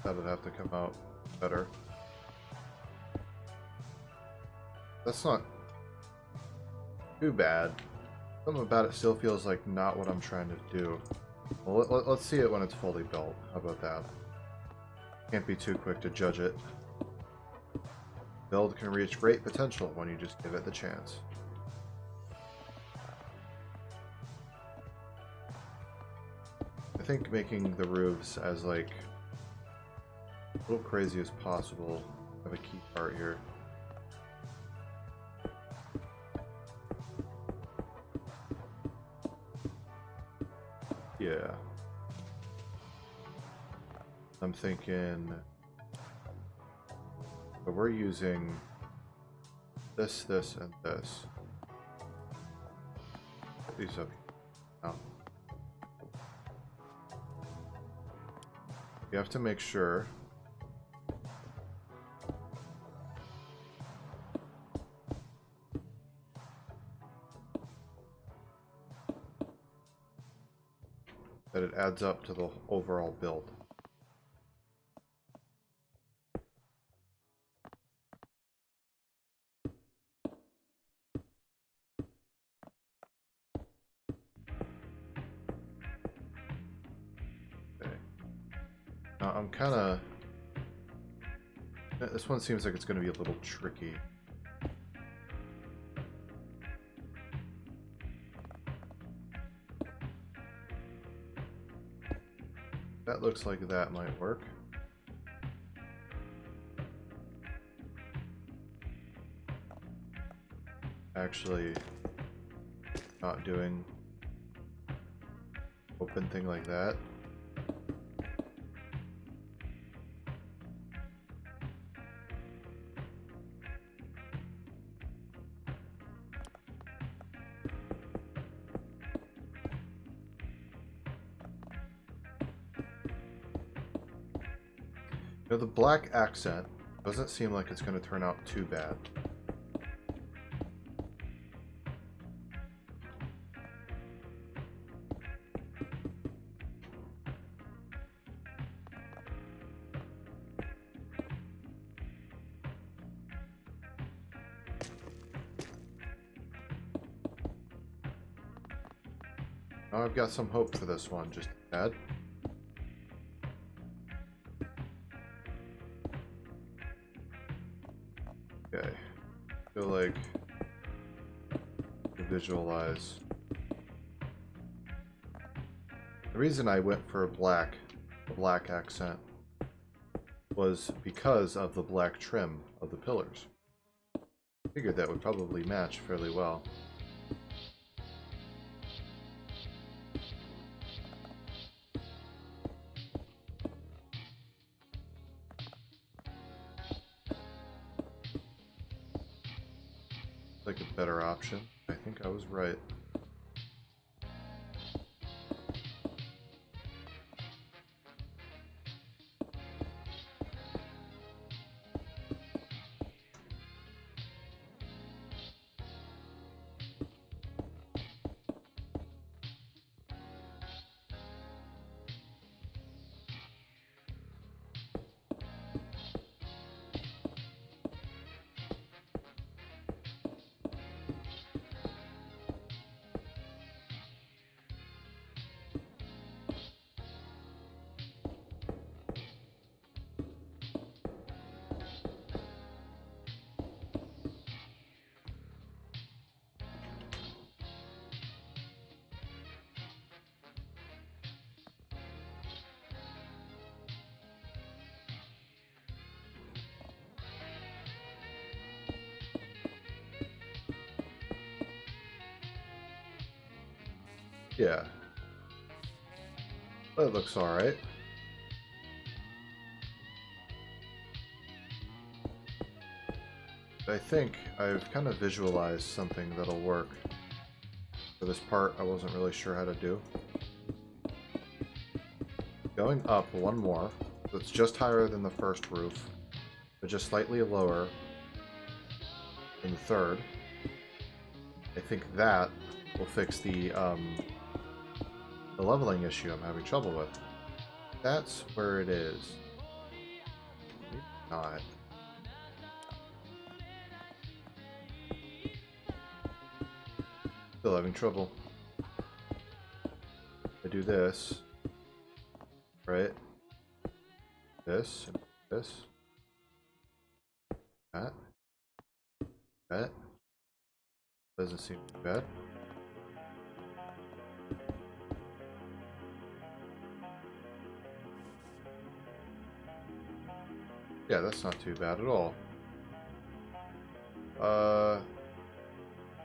That would have to come out better. That's not too bad. Something about it still feels like not what I'm trying to do. Well, let's see it when it's fully built. How about that? Can't be too quick to judge it. Build can reach great potential when you just give it the chance. I think making the roofs as like a little crazy as possible have a key part here. Yeah. I'm thinking, but we're using this, this, and this. Put these up now. You have to make sure that it adds up to the overall build. Okay. Now I'm kind of... This one seems like it's going to be a little tricky. That looks like that might work. Actually, not doing open thing like that. You know, the black accent doesn't seem like it's going to turn out too bad. Now I've got some hope for this one, just a tad. Okay, I feel like to visualize. The reason I went for the black accent, was because of the black trim of the pillars. Figured that would probably match fairly well. like a better option. I think I was right. Yeah. That looks alright. I think I've kind of visualized something that'll work. For this part, I wasn't really sure how to do. Going up one more, so it's just higher than the first roof, but just slightly lower than the third. I think that will fix the leveling issue I'm having trouble with. That's where it is. Maybe not. Still having trouble. I do this, right? This, and this. That. Doesn't seem too bad. Yeah, that's not too bad at all.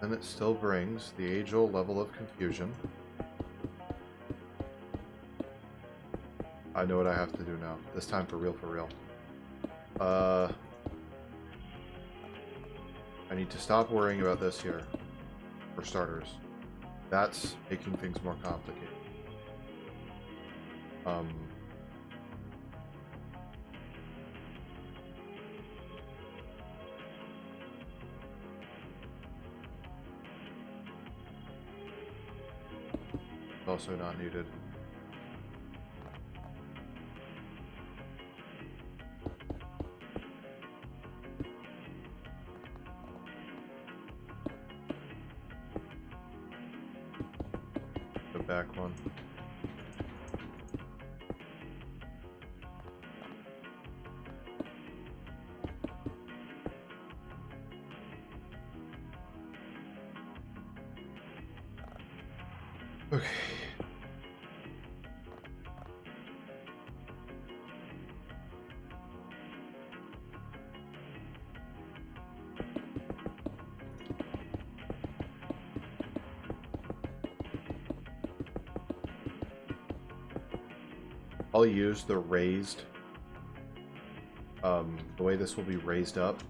Then it still brings the age-old level of confusion. I know what I have to do now. This time for real, for real. I need to stop worrying about this here, for starters. That's making things more complicated. Also not needed. The back one. Okay. I'll use the raised, the way this will be raised up.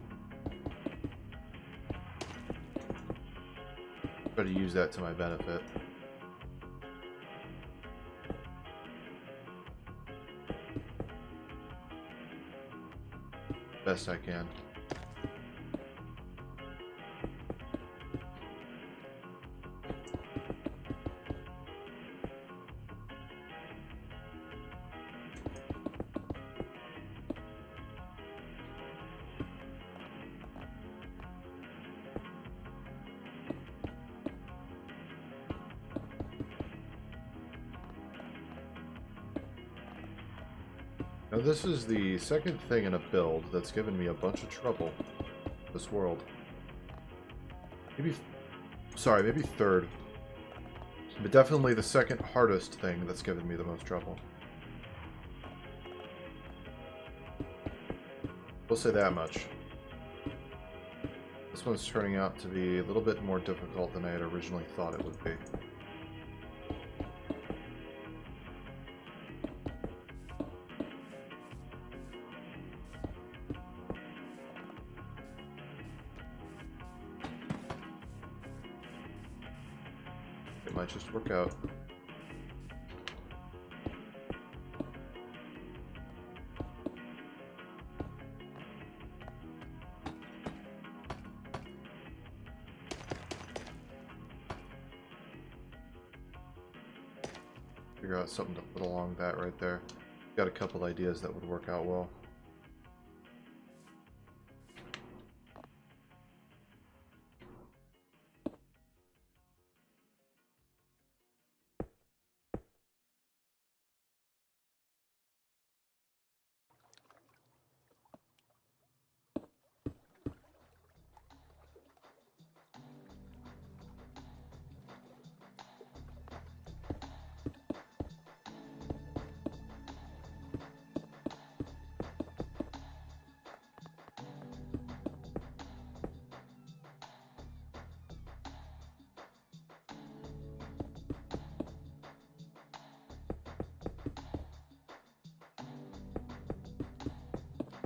Try to use that to my benefit. Best I can. Now this is the second thing in a build that's given me a bunch of trouble. This world. Maybe third. But definitely the second hardest thing that's given me the most trouble. We'll say that much. This one's turning out to be a little bit more difficult than I had originally thought it would be. It might just work out. Figure out something to put along that right there. Got a couple ideas that would work out well.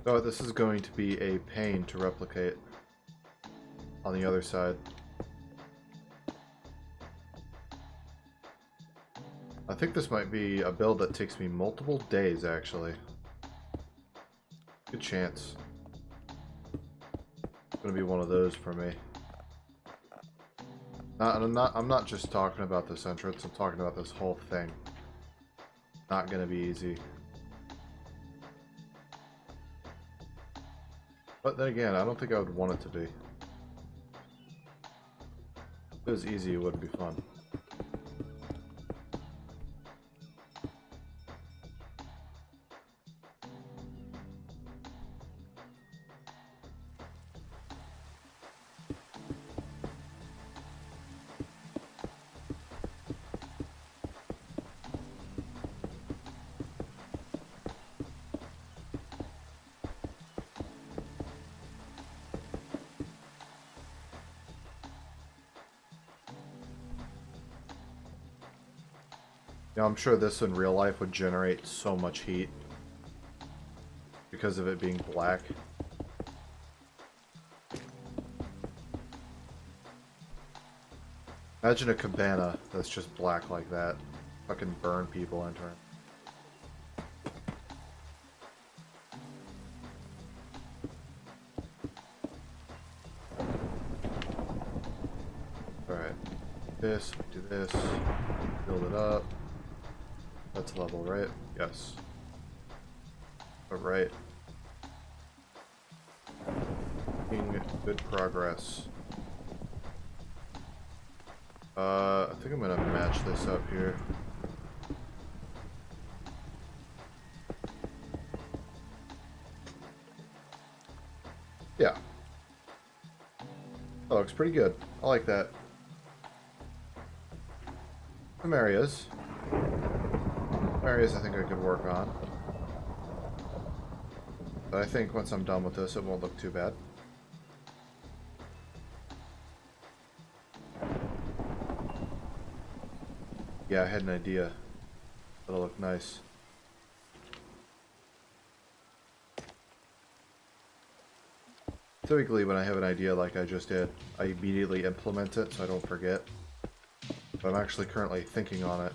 Oh, this is going to be a pain to replicate on the other side. I think this might be a build that takes me multiple days, actually. Good chance. It's gonna be one of those for me. I'm not just talking about this entrance, I'm talking about this whole thing. Not gonna be easy. But then again, I don't think I would want it to be. If it was easy, it wouldn't be fun. Yeah, I'm sure this in real life would generate so much heat because of it being black. Imagine a cabana that's just black like that. Fucking burn people entering. Alright. This, do this. Build it up. That's level, right? Yes. Alright. Making good progress. I think I'm gonna match this up here. Yeah. That looks pretty good. I like that. Some areas. Areas I think I could work on. But I think once I'm done with this, it won't look too bad. Yeah, I had an idea. That'll look nice. Typically, when I have an idea like I just did, I immediately implement it so I don't forget. But I'm actually currently thinking on it.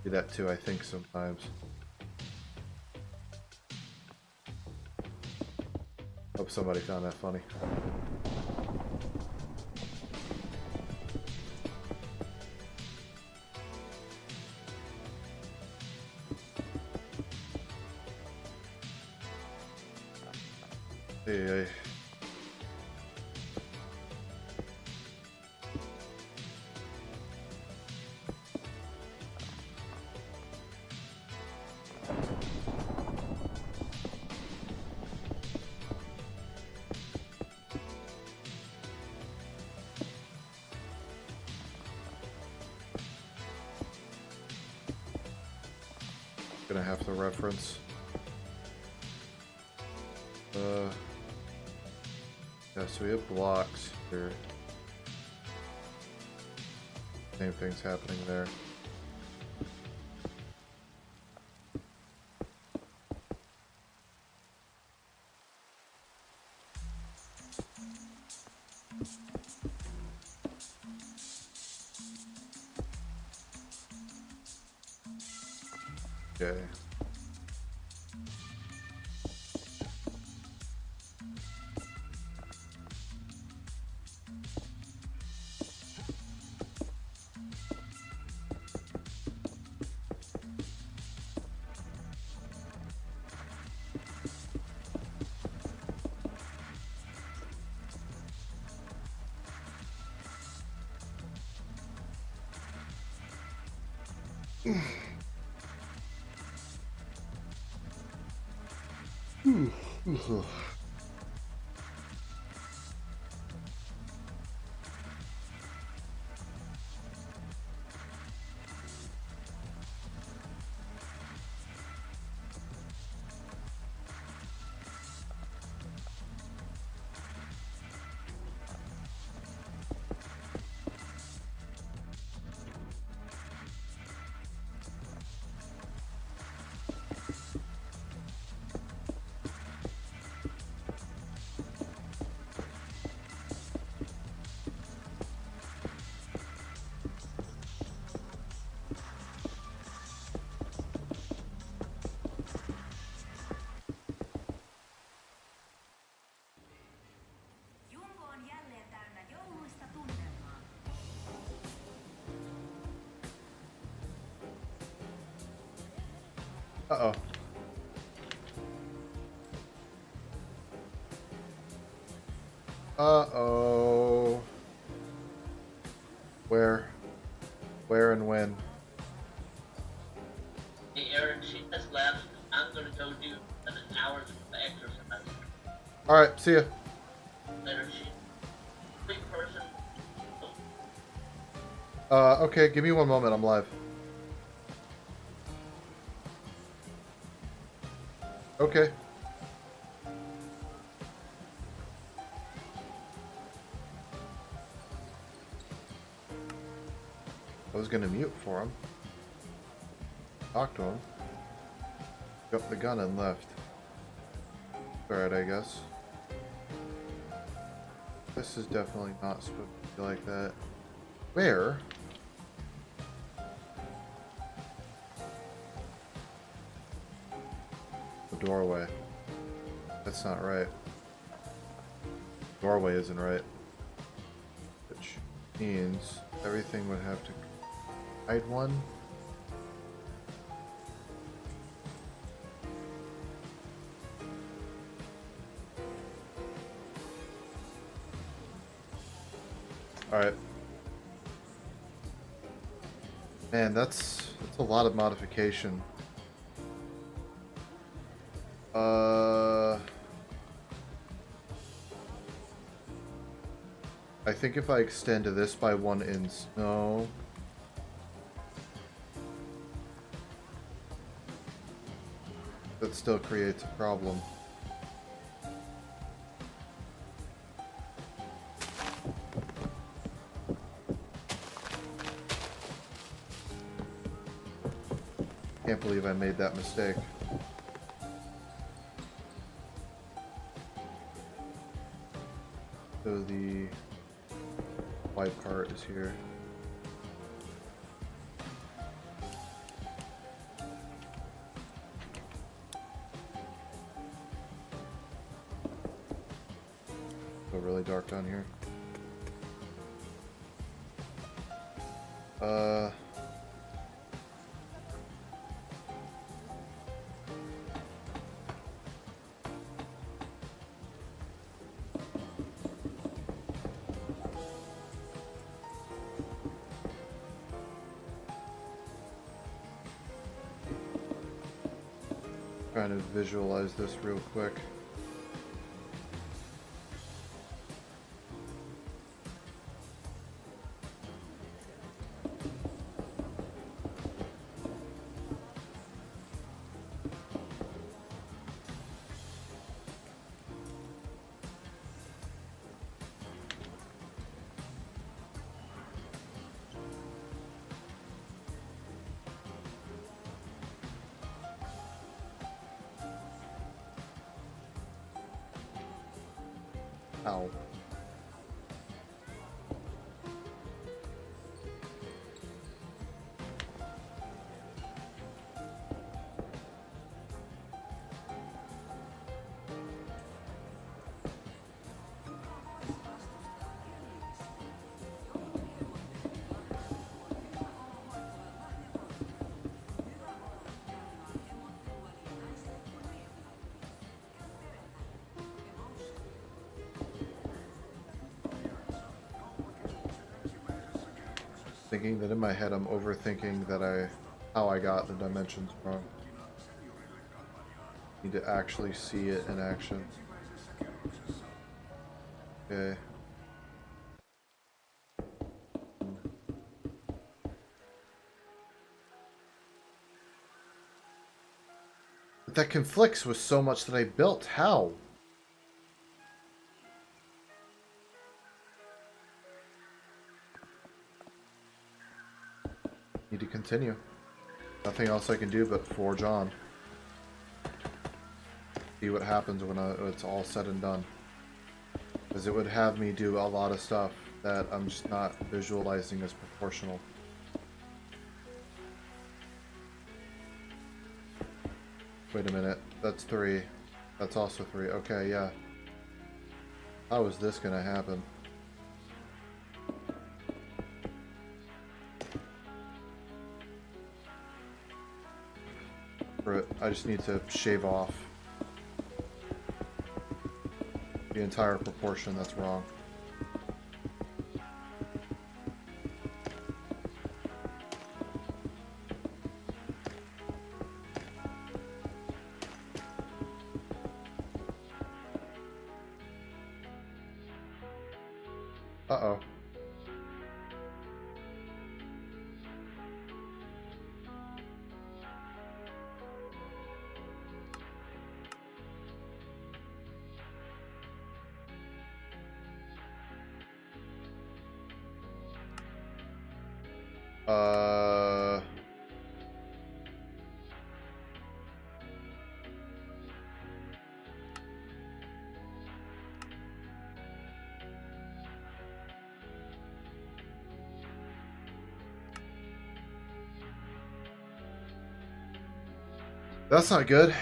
Do that too, I think, sometimes. Hope somebody found that funny. Hey. Gonna have to reference. Yeah, so we have blocks here. Same thing's happening there. Okay. Junko on jälleen täynnä jouluista tunnelmaa. Uh-oh. Uh-oh. Where? Where and when? Hey Aaron, she has left. I'm gonna go do an hour's exercise. Alright, see ya. Later, she big person. Okay, give me one moment, I'm live. Okay. I was gonna mute for him. Talk to him. Got the gun and left. Alright, I guess. This is definitely not supposed to be like that. Where? The doorway. That's not right. Doorway isn't right. Which means everything would have to hide one. Alright. Man, that's a lot of modification. I think if I extend this by 1 inch, no. That still creates a problem. Can't believe I made that mistake. So the white part is here. Go really dark down here. Trying to visualize this real quick. Ow. thinking that in my head I'm overthinking that how I got the dimensions wrong. Need to actually see it in action. Okay. But that conflicts with so much that I built. How? Need to continue. Nothing else I can do but forge on. See what happens when it's all said and done. Because it would have me do a lot of stuff that I'm just not visualizing as proportional. Wait a minute. That's 3. That's also 3. Okay, yeah. How is this gonna happen? I just need to shave off the entire proportion that's wrong. Uh-oh. That's not good.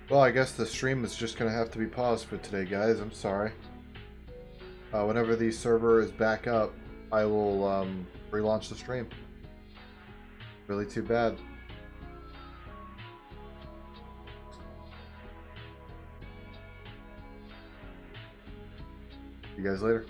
Well, I guess the stream is just going to have to be paused for today, guys. I'm sorry. Whenever the server is back up, I will relaunch the stream. Really too bad. See you guys later.